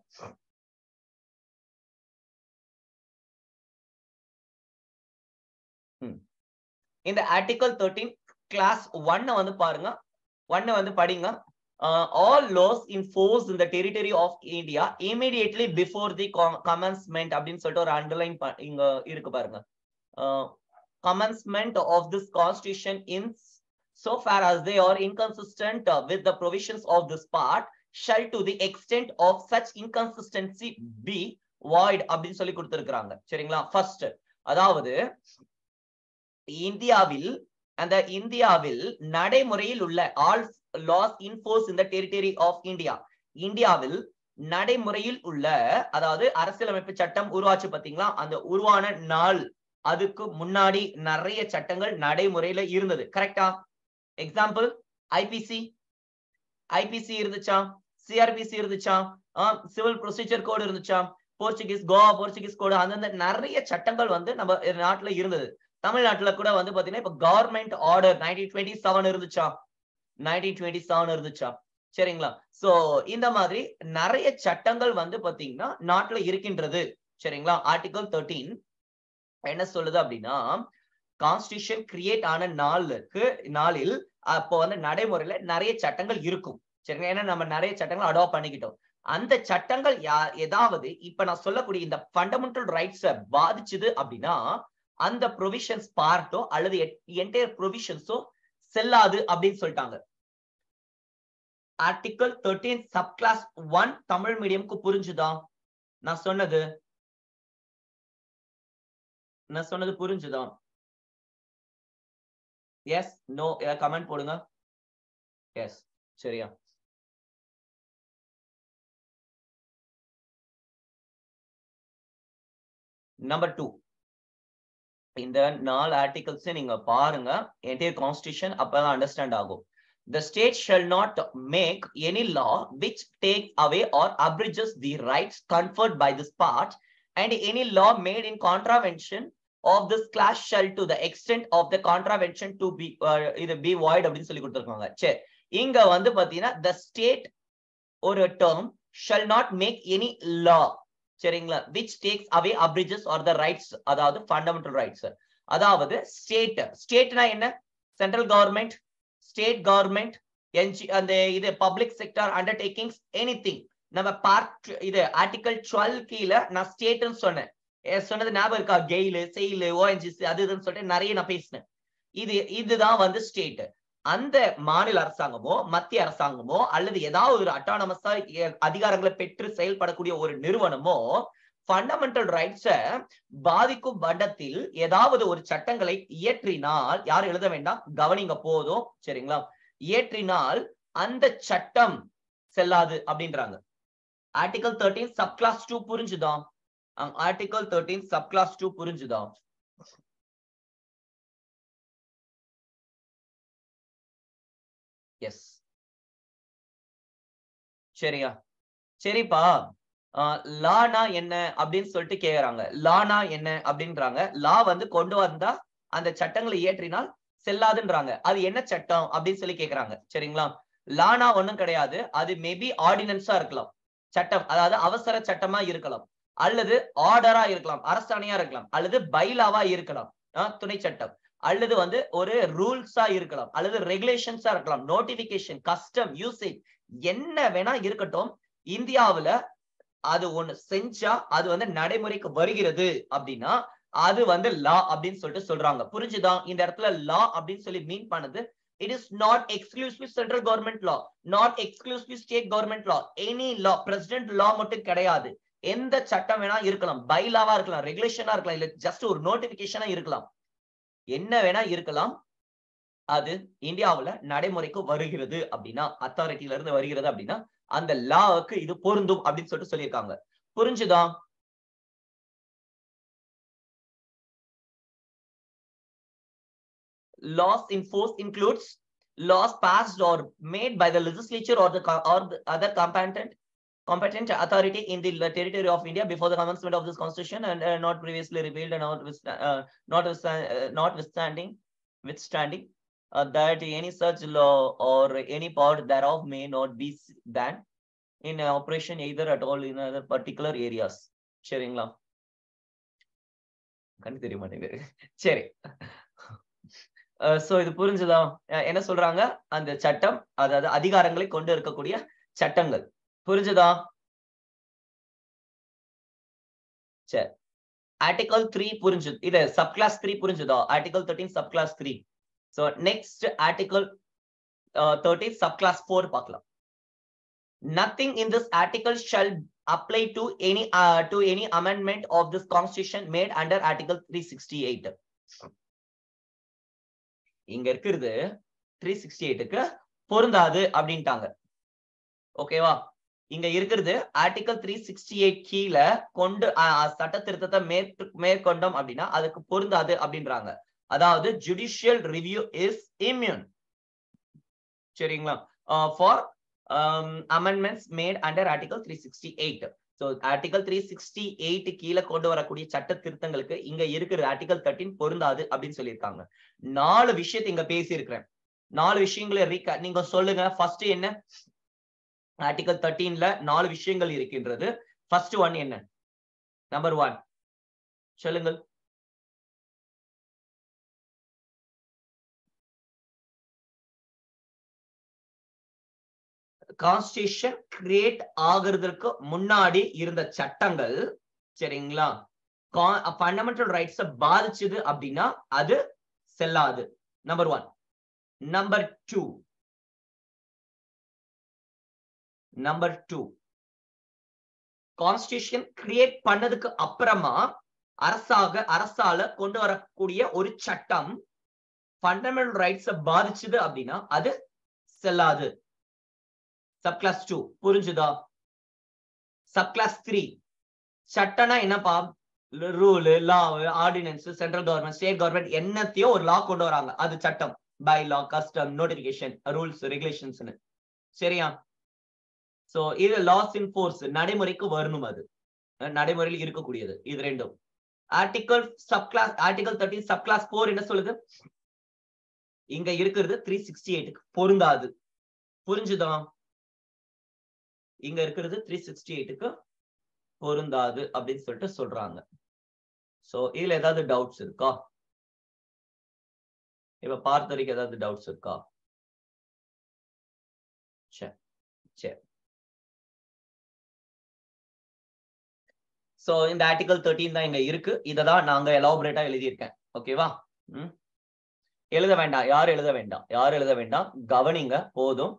இந்த article 13 class 1 வந்து பாருங்க. 1 வந்து படிங்க. All laws in force in the territory of India immediately before the commencement அப்படின்னு சொல்லிட்டு ஒரு அண்டர்லைன் இங்க இருக்கு பாருங்க. Commencement of this constitution in so far as they are inconsistent with the provisions of this part shall to the extent of such inconsistency be void அப்படின்னு சொல்லி கொடுத்திருக்காங்க. சரிங்களா, ஃபர்ஸ்ட் அதாவது இந்தியாவில் நடைமுறையில் உள்ள all laws in force in the territory of India, இந்தியாவில் நடைமுறையில் உள்ள, அதாவது அரசியலமைப்பு சட்டம் உருவாச்சு பாத்தீங்களா, அந்த உருவான நாள் அதுக்கு முன்னாடி நிறைய சட்டங்கள் நடைமுறையில இருந்தது. கரெக்டா? எக்ஸாம்பிள் ஐபிசி இருந்துச்சா, சிஆர்பிசி இருந்துச்சா, சிவில் ப்ரொசீஜர் கோடு இருந்துச்சா, கோவா போர்ச்சுகீஸ் கோடு, அந்தந்த நிறைய சட்டங்கள் வந்து நம்ம நாட்டுல இருந்தது. தமிழ்நாட்டுல கூட வந்து பாத்தீங்கன்னா இப்ப கவர்மெண்ட் ஆர்டர் 1927 இருந்துச்சா, 1927 இருந்துச்சா. சரிங்களா, சோ இந்த மாதிரி நிறைய சட்டங்கள் வந்து பாத்தீங்கன்னா நாட்டுல இருக்கின்றது. சரிங்களா, ஆர்டிகல் 13 என்ன சொல்லுது அப்படின்னா, கான்ஸ்டிடியூஷன் கிரியேட் ஆன நாளில் அப்போ வந்து நடைமுறையில நிறைய சட்டங்கள் இருக்கும். சரிங்களா, ஏன்னா நம்ம நிறைய சட்டங்கள் அடாப்ட் பண்ணிக்கிட்டோம். அந்த சட்டங்கள் ஏதாவது இப்ப நான் சொல்லக்கூடிய இந்த ஃபண்டமெண்டல் ரைட்ஸ பாதிச்சுது அப்படின்னா அந்த ப்ரொவிஷன்ஸ் பார்ட்டோ அல்லது என்டையர் ப்ரொவிஷன்ஸோ செல்லாது அப்படின்னு சொல்லிட்டாங்க. ஆர்டிகல் 13 சப் கிளாஸ் 1 தமிழ் மீடியம்க்கு புரிஞ்சுதா? நான் சொன்னது புரிஞ்சுதா? எஸ், நோ, கமெண்ட் போடுங்க. எஸ், சரியா. நம்பர் 2, இந்த 4 ஆர்டிகல்ஸ் நீங்க பாருங்க, என்டையர் கான்ஸ்டிடியூஷன் அப்பதான் அண்டர்ஸ்டாண்ட் ஆகும். The state shall not make any law which takes away or abridges the rights conferred by this part, and any law made in contravention of this class shall to the extent of the contravention to be be void அப்படின்னு சொல்லி கொடுத்திருக்காங்க. சரி, இங்க வந்து பாத்தீங்கன்னா the state ஒரு term shall not make any law, சரிங்களா, which takes away abridges or the rights, அதாவது fundamental rights. அதாவது ஸ்டேட்னா என்ன? சென்ட்ரல் கவர்மெண்ட், ஸ்டேட் கவர்மெண்ட், அந்த இது பப்ளிக் செக்டர் அண்டர்டேக்கிங்ஸ், எனிதிங். நம்ம பார்ட் இது ஆர்டிகல் 12 கீழ நான் ஸ்டேட்னு சொன்னது ஞாபகம் இருக்கா? கெயில், செயில், ஓஎன்ஜிசி அது இதுன்னு சொல்லிட்டு நிறைய நான் பேசினேன். இதுதான் வந்து ஸ்டேட். அந்த மாநில அரசாங்கமோ மத்திய அரசாங்கமோ அல்லது ஏதாவது ஒரு அட்டானமஸா அதிகாரங்களை பெற்று செயல்படக்கூடிய ஒரு நிறுவனமோ ஃபண்டமெண்டல் ரைட்ஸ பாதிக்கும் பட்சத்தில் ஏதாவது ஒரு சட்டங்களை இயற்றினால், யாரும் எழுத வேண்டாம், கவனிங்க போதும். சரிங்களா, இயற்றினால் அந்த சட்டம் செல்லாது அப்படின்றாங்க. ஆர்டிகல் 13 சப் கிளாஸ் 2 புரிஞ்சுதா? ஆர்டிகல் 13 சப் கிளாஸ் 2 புரிஞ்சுதா? எஸ், சரியா? சரிப்பா, லானா என்ன அப்படின்னு சொல்லிட்டு கேக்குறாங்க. லானா என்ன அப்படின்றாங்க. லா வந்து கொண்டு வந்தா அந்த சட்டங்களை இயற்றினால் செல்லாதுன்றாங்க. அது என்ன சட்டம் அப்படின்னு சொல்லி கேக்குறாங்க. சரிங்களா, லானா ஒண்ணும் கிடையாது. அது மேபி ஆர்டினன்ஸா இருக்கலாம், சட்டம், அதாவது அவசர சட்டமா இருக்கலாம், அல்லது ஆர்டரா இருக்கலாம், அரசாணையா இருக்கலாம், அல்லது பைலாவா இருக்கலாம், துணை சட்டம், அல்லது வந்து ஒரு ரூல்ஸா இருக்கலாம், அல்லது ரெகுலேஷன்ஸா இருக்கலாம், நோட்டிபிகேஷன், கஸ்டம், யூசேஜ், என்ன வேணா இருக்கட்டும். இந்தியாவுல அது ஒண்ணு செஞ்சா அது வந்து நடைமுறைக்கு வருகிறது அப்படின்னா அது வந்து லா அப்படின்னு சொல்லிட்டு சொல்றாங்க. புரிஞ்சுதா? இந்த இடத்துல லா அப்படின்னு சொல்லி மீன் பண்ணது, it is not exclusive central government law, not exclusive state government law, any law, president law மட்டும் கிடையாது. எந்த சட்டம் வேணா இருக்கலாம், பைலாவா இருக்கலாம், ரெகுலேஷனா இருக்கலாம், இல்ல ஜஸ்ட் ஒரு நோட்டிபிகேஷனா இருக்கலாம், என்ன வேணா இருக்கலாம். அது இந்தியாவுல நடைமுறைக்கு வருகிறது அப்படின்னா, அத்தாரிட்டியில இருந்து வருகிறது அப்படின்னா அந்த லாவுக்கு இது பொருந்தும் அப்படின்னு சொல்லிட்டு சொல்லியிருக்காங்க. புரிஞ்சுதா? Laws in force includes laws passed or made by the legislature or the other competent competent authority in the territory of India before the commencement of this constitution and not previously repealed and notwithstanding that any such law or any part thereof may not be then in operation either at all in other particular areas. சரிங்களா? கண்ணு தெரிய மாட்டேங்குது. சரி. So இது புரிஞ்சுதா? என்ன சொல்றாங்க? அந்த சட்டம் அதாவது அதிகாரங்களை கொண்டு இருக்கக்கூடிய சட்டங்கள். புரிஞ்சுதா? சரி. ஆர்டிகல் 3 புரிஞ்சுது. இது சப்கிளாஸ் 3 புரிஞ்சுதா? Article 13 subclass 3. So next article 13 subclass 4 பார்க்கலாம். Nothing in this article shall apply to any amendment of this constitution made under article 368. இங்க இருக்குது 368க்கு பொருந்தாது அப்படின்ட்டாங்க. ஓகேவா? இங்க இருக்கிறது ஆர்டிகல் 368 கீழ கொண்டு சட்ட திருத்தத்தை மேற்கொண்டோம் அப்படின்னா அதுக்கு பொருந்தாது அப்படின்றாங்க. அதாவது ஜுடிஷியல் ரிவ்யூ இஸ் இம்யூன். சரிங்களா? For amendments made under article 368. so article 368 கீழ கொண்டு வரக்கூடிய சட்ட திருத்தங்களுக்கு இங்க இருக்கிற article 13 பொருந்தாது அப்படின்னு சொல்லியிருக்காங்க. 4 விஷயத்தை இங்க பேசி இருக்கிறேன். 4 விஷயங்களை நீங்க சொல்லுங்க. ஃபர்ஸ்ட் என்ன? article 13ல 4 விஷயங்கள் இருக்கின்றது. ஃபர்ஸ்ட் ஒன் என்ன? நம்பர் 1 சொல்லுங்கள். கான்ஸ்டிடியூஷன் கிரியேட் ஆகிறதுக்கு முன்னாடி இருந்த சட்டங்கள் சரிங்களா ஃபண்டமெண்டல் ரைட்ஸ் பாதிச்சது அப்படின்னா அது செல்லாது. நம்பர் 1. நம்பர் 2 கான்ஸ்டிடியூஷன் கிரியேட் பண்ணதுக்கு அப்புறமா அரசால கொண்டு வரக்கூடிய ஒரு சட்டம் ஃபண்டமெண்டல் ரைட்ஸ் பாதிச்சது அப்படின்னா அது செல்லாது. சப்கிளாஸ் 2 புரிஞ்சுதா? சப்கிளாஸ் 3 சட்டம்னா என்னப்பா? Rule, law, ordinance, central government, state government என்னத்தையோ ஒரு லா கொண்டு வராங்க. அது சட்டம். Bylaw, custom, notification, rules, regulations. சரியா? சோ இது லாஸ் இன் ஃபோர்ஸ் நடைமுறைக்கு வரணும். அது நடைமுறையில் இருக்கக்கூடியது. இது ரெண்டும். ஆர்டிகல் 13 சப்கிளாஸ் 4 என்ன சொல்லுது? இங்க இருக்கிறது 368க்கு பொருந்தாது. புரிஞ்சுதா? இங்க இருக்கிறது 368க்கு பொருந்தாது அப்படின்னு சொல்லிட்டு சொல்றாங்க. சோ இதுல ஏதாவது டவுட்ஸ் இருக்கா? இப்ப பார்த்த வரைக்கும் ஏதாவது டவுட்ஸ் இருக்கா? சரி. சோ இந்த ஆர்டிகல் 13 தான் இங்க இருக்கு. இததான் நாங்க எலாபரேட்டா எழுதியிருக்கேன். ஓகேவா? எழுத வேண்டாம். யாரும் எழுத வேண்டாம். கவனிங்க போதும்.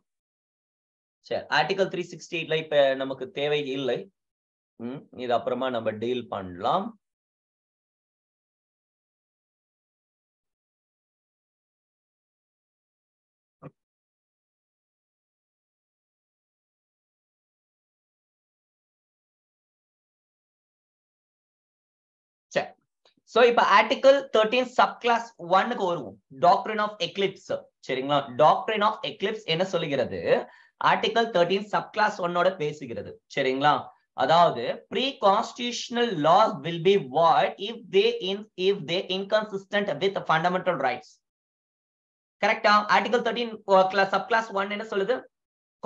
சரி. ஆர்டிகல் 368ல இப்ப நமக்கு தேவை இல்லை. இது அப்புறமா நம்ம டீல் பண்ணலாம். சரி. சோ இப்ப ஆர்டிகல் 13 சப்கிளாஸ் 1க்கு வருவோம். Doctrine of eclipse. சரிங்களா? டாக்ட்ரின் ஆஃப் எக்லிப்ஸ் என்ன சொல்லுகிறது? ஆர்டிகல் 13 சப்கிளாஸ் 1ஓட பேசுகிறது. சரிங்களா? அதாவது pre constitutional laws will be void if they inconsistent with fundamental rights. கரெக்ட்டா? ஆர்டிகல் 13 சப்கிளாஸ் 1 என்ன சொல்லுது?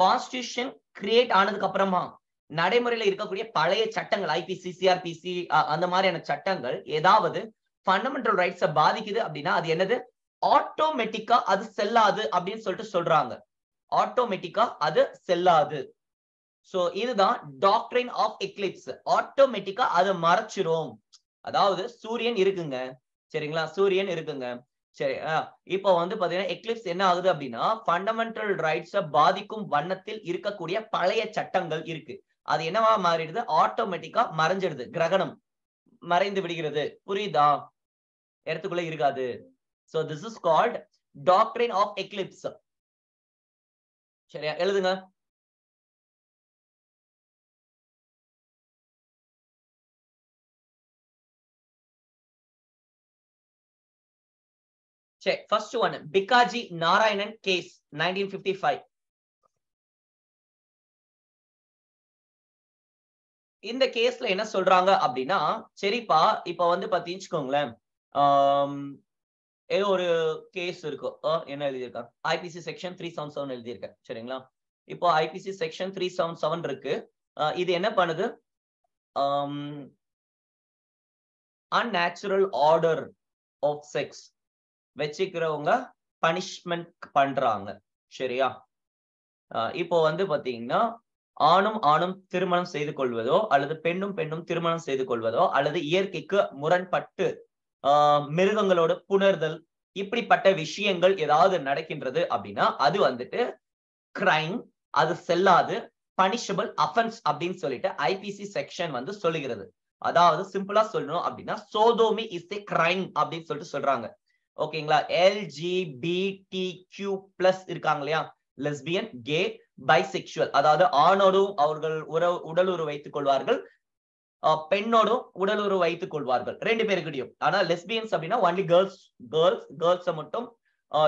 கான்ஸ்டிடியூஷன் கிரியேட் ஆனதுக்கு அப்புறமா நடைமுறையில இருக்கக்கூடிய பழைய சட்டங்கள் ஐபிசி, சிஆர்பிசி அந்த மாதிரியான சட்டங்கள் ஏதாவது ஃபண்டமெண்டல் ரைட்ஸ் பாதிக்குது அப்படின்னா அது என்னது? ஆட்டோமேட்டிக்கா அது செல்லாது அப்படின்னு சொல்லிட்டு சொல்றாங்க. ஆட்டோமேட்டிக்கா அது செல்லாது. சோ இதுதான் டாக்ட்ரின் ஆஃப் எக்லிப்ஸ். ஆட்டோமேட்டிக்கா அது மறைச்சிரும். அதாவது சூரியன் இருக்குங்க. சரிங்களா? சூரியன் இருக்குங்க. சரி. இப்போ பாத்தீங்கன்னா எக்லிப்ஸ் என்ன ஆகுது அப்படின்னா ஃபண்டமெண்டல் ரைட்ஸ் பாதிக்கும் வண்ணத்தில் இருக்கக்கூடிய பழைய சட்டங்கள் இருக்கு. அது என்னவா மாறிடுது? ஆட்டோமேட்டிக்கா மறைஞ்சிடுது. கிரகணம் மறைந்து விடுகிறது. புரியுதா? இடத்துக்குள்ள இருக்காது. So this is called doctrine of eclipse. சரியா? எழுதுங்க. சரி. first one Bhikaji Narayanan case 1955. இந்த கேஸ்ல என்ன சொல்றாங்க அப்படின்னா, சரிப்பா இப்ப வந்து பாத்தீங்கன்னு ஏதோ ஒரு கேஸ் இருக்கும். என்ன எழுதியிருக்காங்க, ஐபிசி செக்ஷன் 377 எழுதியிருக்கேன். சரிங்களா? இப்போ ஐபிசி செக்ஷன் 377 இருக்கு. இது என்ன பண்ணுது? அன்நேச்சுரல் ஆர்டர் ஆஃப் செக்ஸ் வச்சுக்கிறவங்க பனிஷ்மெண்ட் பண்றாங்க. சரியா? இப்போ வந்து பாத்தீங்கன்னா, ஆணும் ஆணும் திருமணம் செய்து கொள்வதோ அல்லது பெண்ணும் பெண்ணும் திருமணம் செய்து கொள்வதோ அல்லது இயற்கைக்கு முரண்பட்டு மிருகங்களோட புணர்தல் இப்படிப்பட்ட விஷயங்கள் ஏதாவது நடக்கின்றது அப்படின்னா அது வந்துட்டு கிரைம், அது செல்லாது, பனிஷபிள் அஃபென்ஸ் அப்படின்னு சொல்லிட்டு ஐபிசி செக்ஷன் வந்து சொல்லுகிறது. அதாவது சிம்பிளா சொல்லணும் அப்படின்னா சோதோமி இஸ் ஏ கிரைம் அப்படின்னு சொல்லிட்டு சொல்றாங்க. ஓகேங்களா? LGBTQ+ இருக்காங்க இல்லையா, லெஸ்பியன், கே, பைசெக்சுவல், அதாவது ஆணோடும் அவர்கள் உடலுறவு வைத்துக் கொள்வார்கள், பெண்ணோடும் உடலுறவு வைத்துக் கொள்வார்கள், ரெண்டு பேருக்கிட்டையும். ஆனா லெஸ்பியன்ஸ் அப்படின்னா ஒன்லி கேர்ள்ஸ் மட்டும்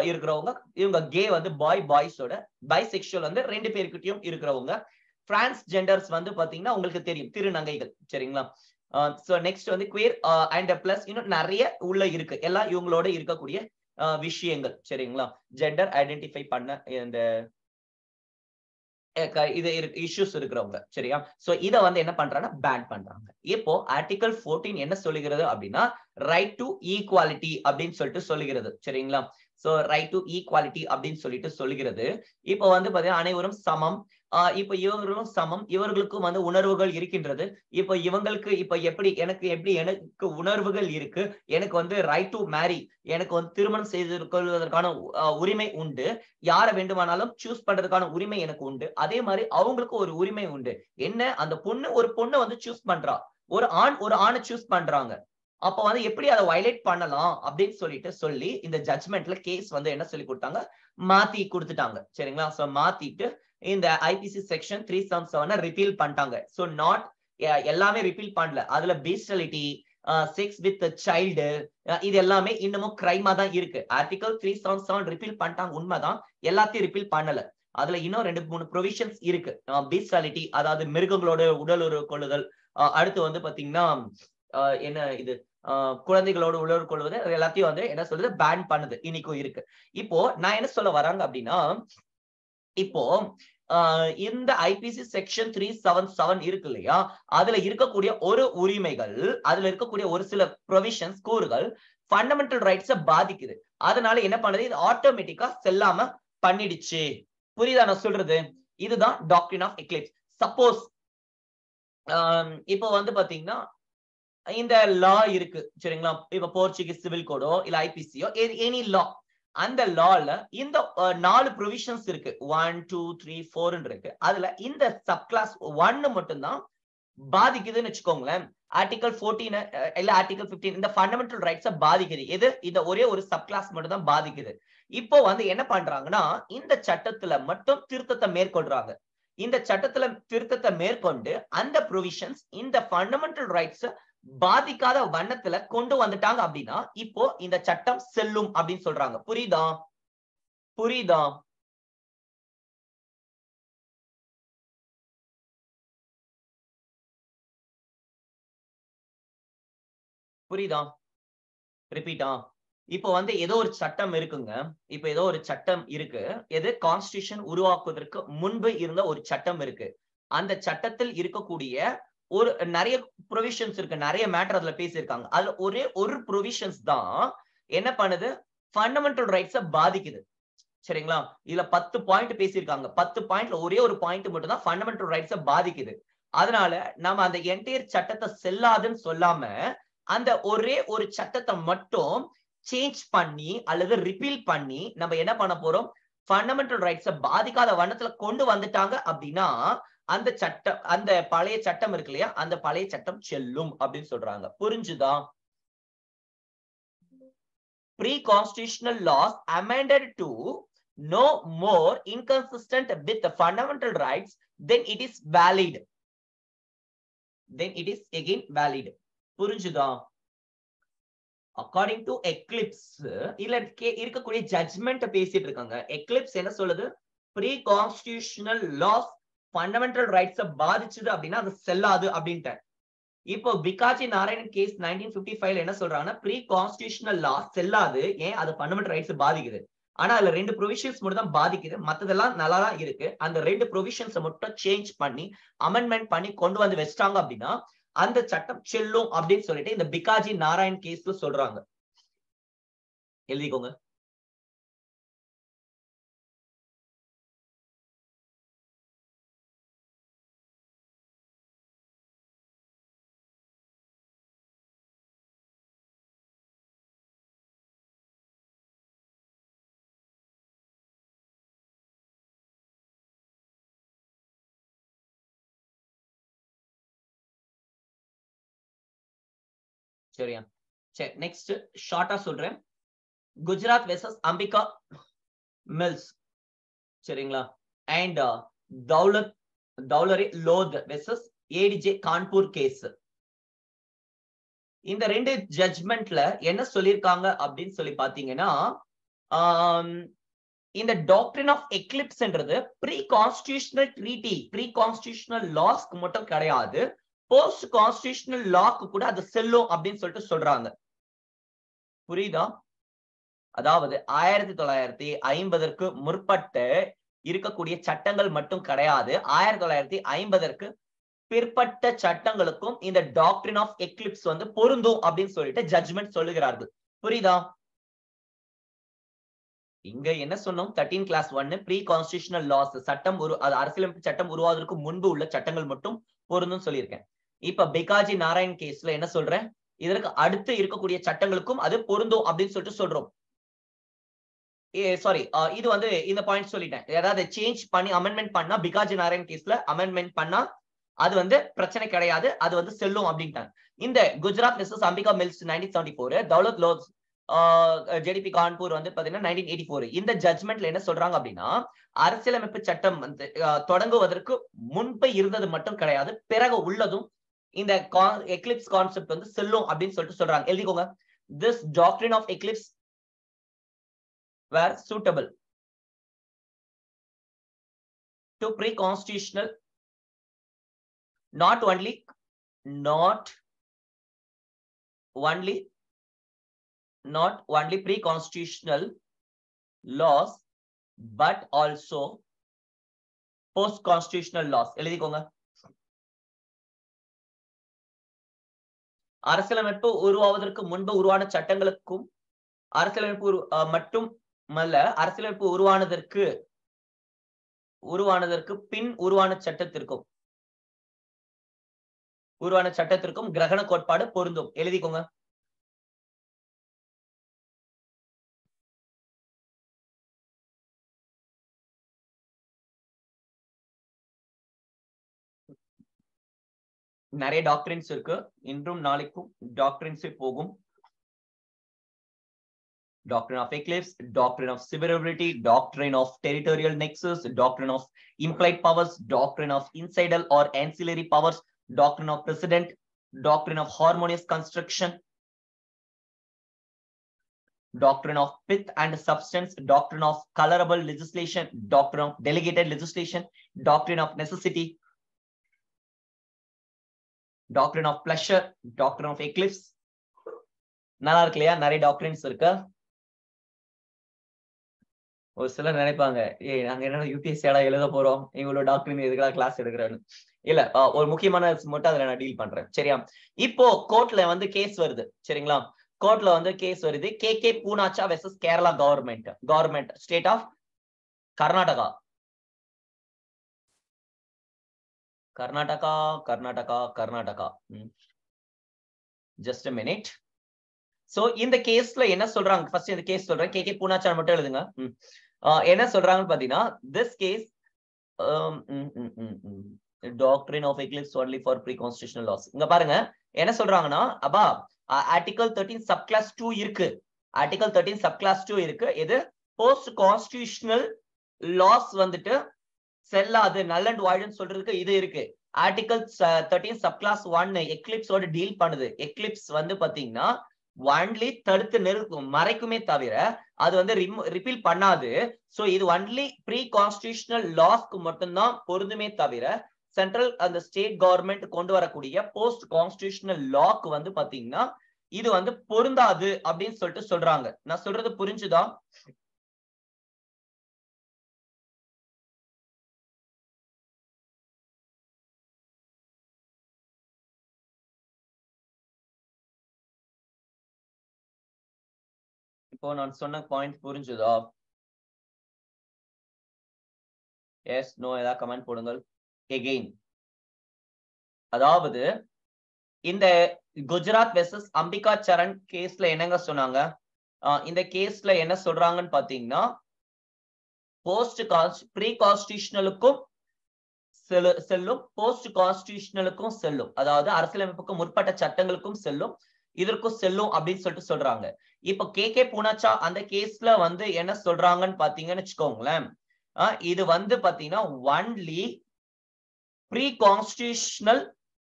இருக்கிறவங்க. இவங்க கே வந்து பாய்ஸோட, பைசெக்சுவல் வந்து ரெண்டு பேருக்கிட்டையும் இருக்கிறவங்க. டிரான்ஸ்ஜெண்டர்ஸ் வந்து பாத்தீங்கன்னா உங்களுக்கு தெரியும், திருநங்கைகள். சரிங்களா? சோ நெக்ஸ்ட் வந்து குயர் அண்ட் பிளஸ் இன்னும் நிறைய உள்ள இருக்கு. எல்லாம் இவங்களோட இருக்கக்கூடிய விஷயங்கள். சரிங்களா? ஜெண்டர் ஐடென்டிஃபை பண்ண இந்த இது இஷ்யூஸ் இருக்கிறவங்க. சரியா? சோ இத வந்து என்ன பண்றாங்கன்னா பேன் பண்றாங்க. இப்போ ஆர்டிகல் 14 என்ன சொல்லுகிறது அப்படின்னா ரைட் டு ஈக்குவாலிட்டி அப்படின்னு சொல்லிட்டு சொல்லுகிறது. சரிங்களா? சோ ரைட் டு ஈக்குவாலிட்டி அப்படின்னு சொல்லிட்டு சொல்லுகிறது. இப்போ வந்து பாத்தீங்கன்னா அனைவரும் சமம். இப்ப இவர்களும் சமம், இவர்களுக்கும் வந்து உணர்வுகள் இருக்கின்றது. இப்ப இவங்களுக்கு இப்ப எனக்கு உணர்வுகள் இருக்கு, எனக்கு வந்து ரைட் டு மேரி, எனக்கு வந்து திருமணம் செய்து கொள்வதற்கான உரிமை உண்டு, யாரை வேண்டுமானாலும் சூஸ் பண்றதுக்கான உரிமை எனக்கு உண்டு. அதே மாதிரி அவங்களுக்கு ஒரு உரிமை உண்டு. என்ன, அந்த ஒரு பொண்ணை வந்து சூஸ் பண்றா, ஒரு ஆணை சூஸ் பண்றாங்க. அப்ப வந்து எப்படி அதை வயலேட் பண்ணலாம் அப்படின்னு சொல்லி இந்த ஜட்ஜ்மெண்ட்ல கேஸ் வந்து என்ன சொல்லி கொடுத்தாங்க, மாத்தி கொடுத்துட்டாங்க. சரிங்களா? சோ மாத்திட்டு இந்த ஐபிசி செக்ஷன் 377 ரிப்பீல் பண்ணிட்டாங்க. சோ நாட் எல்லாமே ரிப்பீல் பண்ணல. அதுல பீஸ்டலிட்டி, செக்ஸ் வித் சைல்டு, இது எல்லாமே இன்னமும் கிரைமா தான் இருக்கு. ஆர்டிகல் 377 ரிப்பீல் பண்ணிட்டாங்க, உண்மைதான். எல்லாத்தையும் ரிப்பீல் பண்ணல. அதுல இன்னும் 2-3 ப்ரொவிஷன்ஸ் இருக்கு. பீஸ்டாலிட்டி, அதாவது மிருகங்களோட உடலுறவு கொள்ளுதல், அடுத்து வந்து பாத்தீங்கன்னா என்ன இது குழந்தைகளோட உறவு கொள்வது, எல்லாத்தையும் வந்து என்ன சொல்லுது, பேன் பண்ணுது, இன்னைக்கும் இருக்கு. இப்போ நான் என்ன சொல்ல வராங்க அப்படின்னா, இப்போ இந்த ஐபிசி செக்ஷன் 377 இருக்கு இல்லையா, அதுல இருக்கக்கூடிய ஒரு உரிமைகள், அதுல இருக்கக்கூடிய ஒரு சில ப்ரொவிஷன்ஸ், கூறுகள் ஃபண்டமெண்டல் ரைட்ஸ பாதிக்குது. அதனால என்ன பண்ணுது, இது ஆட்டோமேட்டிக்கா செல்லாம பண்ணிடுச்சு. புரியுதா நான் சொல்றது? இதுதான் டாக்ட்ரின் ஆஃப் எக்லிப்ஸ். சப்போஸ் இப்போ வந்து பாத்தீங்கன்னா இந்த லா இருக்கு. சரிங்களா? இப்ப போர்ச்சுகீஸ் சிவில் கோடோ இல்ல ஐபிசியோ எனி லா, அந்த லால இந்த 4 ப்ரொவிஷன்ஸ் இருக்கு. 1 2 3 4 இருக்கு. அதுல இந்த சப் கிளாஸ் 1 மட்டும் தான் பாதிக்குதுன்னு வச்சுக்கோங்களேன். ஆர்டிகல் 14 இல்ல ஆர்டிகல் 15 இந்த ஃபண்டமெண்டல் ரைட்ஸ பாதிக்குது. எது? இந்த ஒரே ஒரு சப் கிளாஸ் மட்டும் தான் பாதிக்குது. இப்போ வந்து என்ன பண்றாங்கன்னா இந்த சட்டத்துல மட்டும் திருத்தத்தை மேற்கொள்றாங்க. இந்த சட்டத்துல திருத்தத்தை மேற்கொண்டு அந்த ப்ரொவிஷன்ஸ் இந்த ஃபண்டமெண்டல் ரைட்ஸ் பாதிக்காத வண்ணத்துல கொண்டு வந்துட்டாங்க அப்படின்னா இப்போ இந்த சட்டம் செல்லும் அப்படின்னு சொல்றாங்க. புரியுதா? புரியுதா? புரியுதா? ரிப்பீட்டா? இப்போ வந்து ஏதோ ஒரு சட்டம் இருக்குங்க. இப்ப ஏதோ ஒரு சட்டம் இருக்கு. எது? கான்ஸ்டிடியூஷன் உருவாக்குவதற்கு முன்பு இருந்த ஒரு சட்டம் இருக்கு. அந்த சட்டத்தில் இருக்கக்கூடிய ஒரு நிறைய ப்ரொவிஷன்ஸ் இருக்கு. நிறைய மேட்டர் அதுல பேசியிருக்காங்க. அதுல ஒரே ஒரு ப்ரொவிஷன்ஸ் தான் என்ன பண்ணுது, ஃபண்டமெண்டல் ரைட்ஸ பாதிக்குது. சரிங்களா? இதுல 10 பாயிண்ட் பேசியிருக்காங்க. 10 பாயிண்ட்ல ஒரே ஒரு பாயிண்ட் மட்டும் தான் ஃபண்டமெண்டல் ரைட்ஸ பாதிக்குது. அதனால நம்ம அந்த என்டையர் சட்டத்தை செல்லாதுன்னு சொல்லாம அந்த ஒரே ஒரு சட்டத்தை மட்டும் சேஞ்ச் பண்ணி அல்லது ரிப்பீல் பண்ணி நம்ம என்ன பண்ண போறோம், ஃபண்டமெண்டல் ரைட்ஸ பாதிக்காத வண்ணத்துல கொண்டு வந்துட்டாங்க அப்படின்னா அந்த சட்டம், அந்த பழைய சட்டம் இருக்கு இல்லையா, அந்த பழைய சட்டம் செல்லும் அப்படின்னு சொல்றாங்க. புரிஞ்சுதா? Pre-constitutional laws amended to no more inconsistent with the fundamental rights, then it is valid. Then it is again valid. புரிஞ்சுதா? அக்கார்டிங் டு எக்லிப்ஸ் இல்ல இருக்கக்கூடிய ஜட்ஜ்மெண்ட் பேசிட்டு இருக்காங்க. எக்லிப்ஸ் என்ன சொல்லுது, ப்ரீ கான்ஸ்டிடியூஷனல் லாஸ் ஃபண்டமெண்டல் ரைட்ஸை பாதிச்சுது அப்படின்னா அது செல்லாது அப்படின்ட்டு. இப்போ பிகாஜி நாராயணன் கேஸ் 1955 என்ன சொல்றாங்கன்னா ப்ரீ கான்ஸ்டிடியூஷனல் லா செல்லாது, ஏன் அது ஃபண்டமெண்டல் ரைட்ஸ் பாதிக்குது. ஆனா அதுல 2 ப்ரொவிஷன்ஸ் மட்டும் தான் பாதிக்குது, மத்ததெல்லாம் நல்லா தான் இருக்கு. அந்த 2 ப்ரொவிஷன்ஸ் மட்டும் சேஞ்ச் பண்ணி அமெண்ட்மெண்ட் பண்ணி கொண்டு வந்து வச்சிட்டாங்க அப்படின்னா அந்த சட்டம் செல்லும் அப்படின்னு சொல்லிட்டு இந்த பிகாஜி நாராயண் கேஸ்ல சொல்றாங்க. எழுதிக்கோங்க. சரியா? சரி, நெக்ஸ்ட் ஷார்ட்டா சொல்றேன். குஜராத் வெர்சஸ் அம்பிகா மில்ஸ், சரிங்களா? And Dhaulari Lodh versus ADJ Kanpur case. இந்த 2 ஜட்ஜ்மெண்ட்ல என்ன சொல்லிருக்காங்க அப்படின்னு சொல்லி பாத்தீங்கன்னா, இந்த டாக்ட்ரின் ஆஃப் எக்லிப்ஸ்ன்றது pre constitutional treaty, pre constitutional லாஸ்க்கு மட்டும் கிடையாது, போஸ்ட் கான்ஸ்டிடியூஷனல் லாக்கு கூட அது செல்லும் அப்படின்னு சொல்லிட்டு சொல்றாங்க. புரியுதா? அதாவது 1950க்கு முற்பட்ட இருக்கக்கூடிய சட்டங்கள் மட்டும் கிடையாது, 1950க்கு பிற்பட்ட சட்டங்களுக்கும் இந்த டாக்ட்ரின் ஆஃப் எக்லிப்ஸ் வந்து பொருந்தும் அப்படின்னு சொல்லிட்டு ஜட்ஜ்மெண்ட் சொல்லுகிறார்கள். புரியுதா? இங்க என்ன சொன்னோம்? 13 கிளாஸ் 1 ப்ரீ கான்ஸ்டிடியூஷனல் லாஸ், சட்டம் அரசியலமைப்பு சட்டம் உருவாவதற்கு முன்பு உள்ள சட்டங்கள் மட்டும் பொருந்தும் சொல்லியிருக்கேன். இப்ப பிகாஜி நாராயண் கேஸ்ல என்ன சொல்றேன்? இதற்கு அடுத்து இருக்கக்கூடிய சட்டங்களுக்கும் அது பொருந்தும் அப்படின்னு சொல்லிட்டு சொல்றோம். சாரி, இது வந்து இந்த பாயிண்ட் சொல்லிட்டேன். ஏதாவது சேஞ்ச் பண்ணி அமெண்ட்மெண்ட் பண்ணா பிகாஜி நாராயண் கேஸ்ல அமெண்ட்மெண்ட் பண்ணா அது வந்து பிரச்சனை கிடையாது, அது வந்து செல்லும் அப்படின்ட்டாங்க. இந்த Gujarat versus Ambika mills 1974, Daulat Lot JDP Kanpur வந்து பாத்தீங்கன்னா 1984. இந்த ஜட்ஜ்மெண்ட்ல என்ன சொல்றாங்க அப்படின்னா அரசியலமைப்பு சட்டம் வந்து தொடங்குவதற்கு முன்பு இருந்தது மட்டும் கிடையாது, பிறகு உள்ளதும் இந்த எக்லிப்ஸ் கான்செப்ட் வந்து செல்லும் அப்படின்னு சொல்லிட்டு சொல்றாங்க. எழுதிக்கோங்க. This doctrine of eclipse were suitable to pre-constitutional, not only pre-constitutional laws but also post-constitutional laws. எழுதிக்கோங்க. அரசியலமைப்பு உருவாவதற்கு முன்பு உருவான சட்டங்களுக்கும் அரசியலமைப்பு மட்டுமல்ல, அரசியலமைப்பு உருவானதற்கு பின் உருவான சட்டத்திற்கும் கிரகண கோட்பாடு பொருந்தும். எழுதிக்கோங்க. நிறைய டாக்டரின்ஸ் இருக்கு, இன்றும் நாளைக்கும் டாக்டரின்ஸ் போகும். Doctrine of eclipse, doctrine of severability, doctrine of territorial nexus, doctrine of implied powers, doctrine of incidental or ancillary powers, doctrine of precedent, doctrine of harmonious construction, doctrine of pith and substance, doctrine of colorable legislation, doctrine of delegated legislation, doctrine of necessity, doctrine of pleasure, doctrine of eclipse. நல்லா இருக்கு இல்லையா? நிறைய doctrines இருக்கு. ஒரு சிலர் நினைப்பாங்க, நாங்க என்ன யூபிஎஸ்சியாடா எழுத போறோம், இவ்வளவு டாக்டரின் எதுக்காக கிளாஸ் எடுக்கிறேன்னு. இல்ல, ஒரு முக்கியமான மட்டும் அதுல நான் டீல் பண்றேன். சரியா? இப்போ கோர்ட்ல வந்து கேஸ் வருது. சரிங்களா? கோர்ட்ல வந்து கேஸ் வருது. K Poonacha versus Kerala government state of Karnataka. Just a minute. So இந்த கேஸ்ல என்ன சொல்றாங்க? ஃபர்ஸ்ட் இந்த கேஸ் சொல்றேன். கே பூனாச்சா மட்டும் எழுதுங்க. என்ன சொல்றாங்கன்னு பாத்தீங்கன்னா, this case doctrine of eclipse only for pre-constitutional laws. இங்க பாருங்க என்ன சொல்றாங்கன்னா, அப்பா ஆர்டிகல் 13 சப்கிளாஸ் 2 இருக்கு. ஆர்டிகல் 13 சப்கிளாஸ் 2 இருக்கு. இது போஸ்ட் கான்ஸ்டிடியூஷனல் லாஸ் வந்துட்டு செல்லாது, நல் அண்ட் வாய்டுன்னு சொல்றதுக்கு இது இருக்கு. ஆர்டிகல் 13 சப்கிளாஸ் 1 எக்லிப்ஸோட டீல் பண்ணுது. எக்லிப்ஸ் வந்து பாத்தீங்கன்னா ஒன்லி தடுத்து மறைக்குமே தவிர அது வந்து ரிப்பீல் பண்ணாது. சோ இது ஒன்லி ப்ரீ கான்ஸ்டிடியூஷனல் லாஸ்க்கு மட்டும்தான் பொருந்துமே தவிர சென்ட்ரல் அந்த ஸ்டேட் கவர்மெண்ட் கொண்டு வரக்கூடிய போஸ்ட் கான்ஸ்டிடியூஷனல் லாக்கு வந்து பாத்தீங்கன்னா இது வந்து பொருந்தாது அப்படின்னு சொல்லிட்டு சொல்றாங்க. நான் சொல்றது புரிஞ்சுதா? இப்போ நான் சொன்ன பாயிண்ட் புரிஞ்சுதா? எஸ் நோ ஏதாவது கமெண்ட் போடுங்கள். எகெயின் அதாவது இந்த குஜராத் வெர்சஸ் அம்பிகா சரண் கேஸ்ல என்னங்க சொன்னாங்க? இந்த கேஸ்ல என்ன சொல்றாங்கன்னு பாத்தீங்கன்னா ப்ரீ கான்ஸ்டிடியூஷனலுக்கும் செல்லும், போஸ்ட் கான்ஸ்டிடியூஷனலுக்கும் செல்லும். அதாவது அரசியலமைப்புக்கும் முற்பட்ட சட்டங்களுக்கும் செல்லும், இதற்கும் செல்லும் அப்படின்னு சொல்லிட்டு சொல்றாங்க. இப்ப கே பூனாச்சா அந்த கேஸ்ல வந்து என்ன சொல்றாங்கன்னு பாத்தீங்கன்னு வச்சுக்கோங்களேன், இது வந்து பாத்தீங்கன்னா ஒன்லி ப்ரீ கான்ஸ்டிடியூஷனல்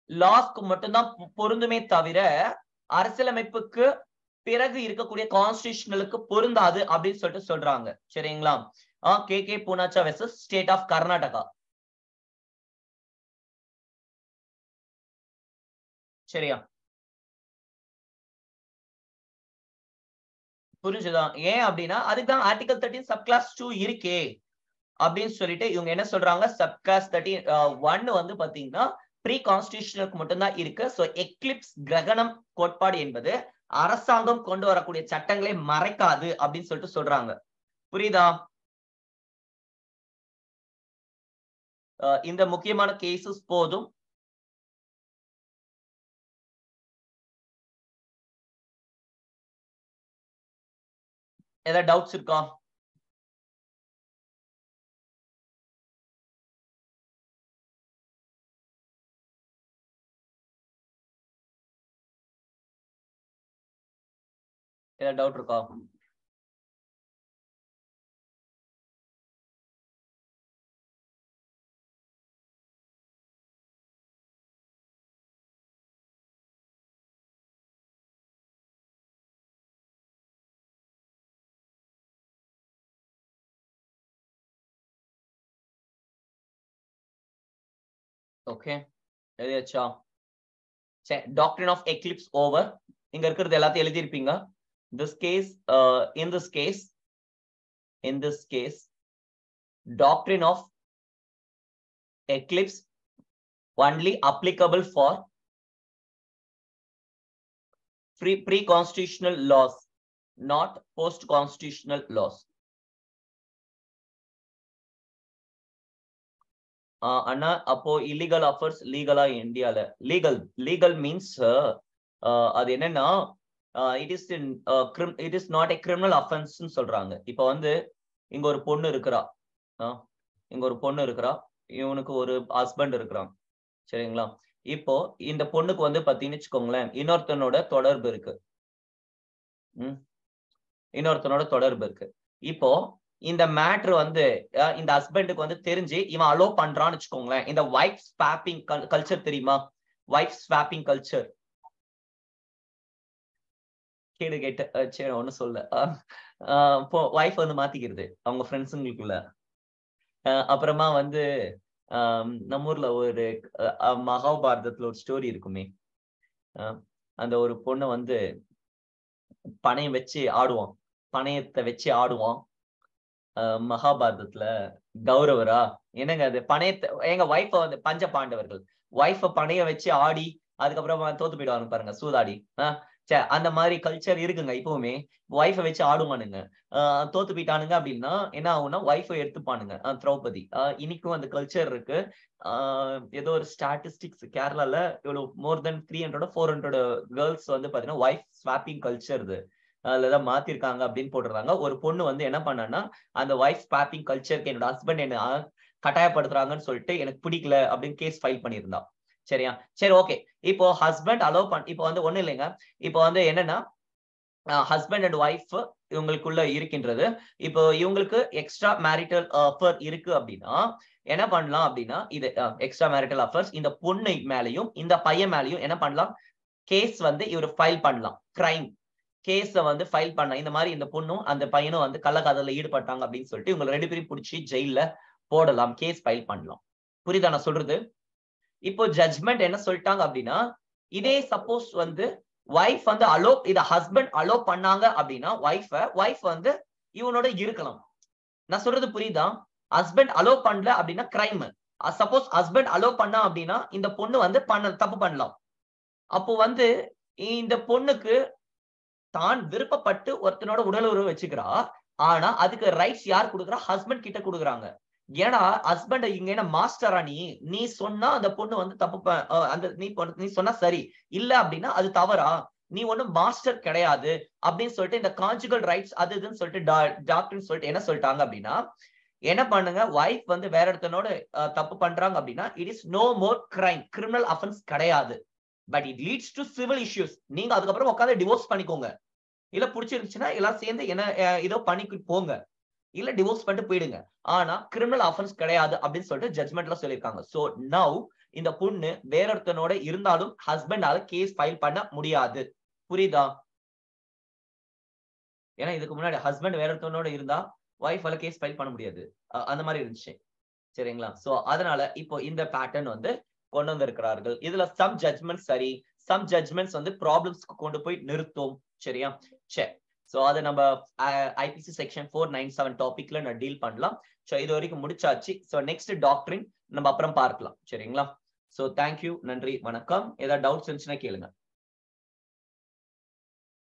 லாஸ்க்கு மட்டும்தான் பொருந்துமே தவிர அரசியலமைப்புக்கு பிறகு இருக்கக்கூடிய கான்ஸ்டிடியூஷனலுக்கு பொருந்தாது அப்படின்னு சொல்லிட்டு சொல்றாங்க. சரிங்களா? K Poonacha versus state of Karnataka. சரியா? புரிஞ்சுதா? ஏன் அப்படின்னா அதுதான் ஆர்டிகல் 13 சப்கிளாஸ் 2 இருக்கே அப்படின்னு சொல்லிட்டு இவங்க என்ன சொல்றாங்க, சப்கிளாஸ் 13(1) வந்து பாத்தீங்கன்னா ப்ரீ கான்ஸ்டிடியூஷனுக்கு மட்டும்தான் இருக்கு. சோ எக்லிப்ஸ் கிரகணம் கோட்பாடு என்பது அரசாங்கம் கொண்டு வரக்கூடிய சட்டங்களை மறைக்காது அப்படின்னு சொல்லிட்டு சொல்றாங்க. புரியுதா? இந்த முக்கியமான கேசஸ் போதும். ஏதாவது டவுட்ஸ் இருக்கா? ஏதாவது டவுட் இருக்கா? ஓகே, எழுதியாச்சா? சரி, டாக்ட்ரின் ஆஃப் எக்லிப்ஸ் ஓவர். இங்க இருக்கிறது எல்லாத்தையும் எழுதி இருப்பீங்க. This case, in this case, doctrine of eclipse only applicable for pre-constitutional laws, not post-constitutional laws. அண்ணா அப்போ இல்லீகல் ஆஃபர்ஸ் லீகலா இந்தியால? லீகல் மீன்ஸ் அது என்னன்னா it is not a criminal offense ன்னு சொல்றாங்க. இப்ப வந்து இங்க ஒரு பொண்ணு இருக்கிறா, இவனுக்கு ஒரு ஹஸ்பண்ட் இருக்கிறான். சரிங்களா? இப்போ இந்த பொண்ணுக்கு வந்து பாத்தீங்கன்னு வச்சுக்கோங்களேன் இன்னொருத்தனோட தொடர்பு இருக்கு. இப்போ இந்த மேட்ரு வந்து இந்த ஹஸ்பண்டுக்கு வந்து தெரிஞ்சு இவன் அலோ பண்றான்னு வச்சுக்கோங்களேன். இந்த வைஃப் ஸ்வாப்பிங் கல்ச்சர் தெரியுமா? வைஃப் ஸ்வாப்பிங் கல்ச்சர் கேட்டு சரி ஒண்ணு சொல்ல. இப்போ வைஃப் வந்து மாத்திக்கிறது அவங்க ஃப்ரெண்ட்ஸுங்களுக்குள்ள. அப்புறமா வந்து நம்ம ஊர்ல ஒரு மகாபாரதத்துல ஒரு ஸ்டோரி இருக்குமே, அந்த ஒரு பொண்ணை வந்து பணையத்தை வச்சு ஆடுவான். மகாபாரதத்துல கௌரவரா என்னங்க அது பணையத்தை எங்க வைஃப வந்து பஞ்ச பாண்டவர்கள் வைஃப பணைய வச்சு ஆடி அதுக்கப்புறமா தோத்து போயிடுவாங்க பாருங்க, சூதாடி. அந்த மாதிரி கல்ச்சர் இருக்குங்க. இப்பவுமே வைஃப வச்சு ஆடுவானுங்க. தோத்து போயிட்டானுங்க அப்படின்னா என்ன ஆகும்னா வைஃபை எடுத்துப்பானுங்க. திரௌபதி இன்னைக்கும் அந்த கல்ச்சர் இருக்கு. ஏதோ ஒரு ஸ்டாட்டிஸ்டிக்ஸ் கேரளால இவ்வளவு மோர் தென் 300-400 கேர்ள்ஸ் வந்து பாத்தீங்கன்னா வைஃப் ஸ்வாப்பிங் கல்ச்சர் அதுலதான் மாத்திருக்காங்க அப்படின்னு போட்டுறாங்க. ஒரு பொண்ணு வந்து என்ன பண்ணான்னா அந்த வைஃப் ஸ்வாப்பிங் கல்ச்சருக்கு என்னோட ஹஸ்பண்ட் என்ன கட்டாயப்படுத்துறாங்கன்னு சொல்லிட்டு எனக்கு பிடிக்கல அப்படின்னு கேஸ் ஃபைல் பண்ணியிருந்தா. சரியா? சரி, ஓகே. இப்போ ஹஸ்பண்ட் இப்போ வந்து ஒண்ணு இல்லைங்க. இப்போ வந்து என்னன்னா ஹஸ்பண்ட் அண்ட் ஒய்ஃப் இவங்களுக்குள்ள இருக்கின்றது. இப்போ இவங்களுக்கு எக்ஸ்ட்ரா மேரிட்டல் அஃபேர் இருக்கு அப்படின்னா என்ன பண்ணலாம் அப்படின்னா இது எக்ஸ்ட்ரா மேரிட்டல் அஃபேர்ஸ் இந்த பொண்ணு மேலையும் இந்த பையன் மேலையும் என்ன பண்ணலாம், கேஸ் வந்து இவர் ஃபைல் பண்ணலாம். கேஸ வந்து ஃபைல் பண்ண, இந்த மாதிரி இந்த பொண்ணும் அந்த பையனும் வந்து கள்ளக்காதல்ல ஈடுபட்டாங்க அப்படின்னு சொல்லிட்டு இவங்க 2 பேரையும் பிடிச்சி ஜெயில போடலாம், கேஸ் ஃபைல் பண்ணலாம். புரியுதா நான் சொல்றது? இப்போ ஜட்ஜ்மெண்ட் என்ன சொல்லிட்டாங்க அப்படின்னா, இதே சப்போஸ் வந்து வைஃப் வந்து இத ஹஸ்பண்ட் அலோ பண்ணாங்க அப்படின்னா வைஃப் வந்து இவனோட இருக்கலாம். நான் சொல்றது புரியுதா? ஹஸ்பண்ட் அலோ பண்ணல அப்படின்னா கிரைம். சப்போஸ் ஹஸ்பண்ட் அலோ பண்ணா அப்படின்னா இந்த பொண்ணு வந்து தப்பு பண்ணலாம். அப்போ வந்து இந்த பொண்ணுக்கு தான் விருப்பப்பட்டு ஒருத்தனோட உடல் உறவு வச்சுக்கிறா. ஆனா அதுக்கு ரைட்ஸ் யார் குடுக்குறா? ஹஸ்பண்ட் கிட்ட குடுக்குறாங்க. ஏன்னா ஹஸ்பண்ட் இங்க என்ன மாஸ்டரா நீ சொன்னா அந்த பொண்ணு வந்து தப்பு அந்த நீ சொன்னா சரி, இல்ல அப்படின்னா அது தவறா? நீ ஒண்ணும் மாஸ்டர் கிடையாது அப்படின்னு சொல்லிட்டு இந்த கான்ஜுகல் ரைட்ஸ் அது இதுன்னு சொல்லிட்டு டாக்டர் சொல்லிட்டு என்ன சொல்லிட்டாங்க அப்படின்னா, என்ன பண்ணுங்க, வைஃப் வந்து வேற ஒருத்தனோட தப்பு பண்றாங்க அப்படின்னா it is no more crime, criminal offence கிடையாது. But it leads to civil issues. நீங்க அதுக்கப்புறம் உட்காந்து டிவோர்ஸ் பண்ணிக்கோங்க. இல்ல பிடிச்சிருந்துச்சுன்னா எல்லாம் சேர்ந்து என்ன ஏதோ பண்ணிட்டு போங்க, இல்ல டிவோர்ஸ் பண்ணிட்டு போயிடுங்க. ஆனா கிரிமினல் அஃபென்ஸ் கிடையாது அப்படின்னு சொல்லிட்டு ஜட்ஜ்மெண்ட்ல சொல்லியிருக்காங்க. சோ நவ் இந்த பொண்ணு வேற ஒருத்தனோட இருந்தாலும் ஹஸ்பண்டால கேஸ் ஃபைல் பண்ண முடியாது. புரியுதா? ஏன்னா இதுக்கு முன்னாடி ஹஸ்பண்ட் வேற ஒருத்தனோட இருந்தா வைஃபால கேஸ் ஃபைல் பண்ண முடியாது. அந்த மாதிரி இருந்துச்சு. சரிங்களா? சோ அதனால இப்போ இந்த பேட்டர்ன் வந்து கொண்டு வந்திருக்கிறார்கள். இதுல சம் ஜட்ஜ்மெண்ட் சரி, சம் ஜட்ஜ்மெண்ட்ஸ் வந்து ப்ராப்ளம்ஸ்க்கு கொண்டு போய் நிறுத்தும். சரியா? சரி. சோ அது நம்ம ஐபிசி செக்ஷன் 497 டாபிக்ல நான் டீல் பண்ணலாம். சோ இது வரைக்கும் முடிச்சாச்சு. சோ நெக்ஸ்ட் டாக்டரின் நம்ம அப்புறம் பார்க்கலாம். சரிங்களா? சோ தேங்க்யூ, நன்றி, வணக்கம். ஏதாவது டவுட்ஸ் இருந்துச்சுன்னா கேளுங்க.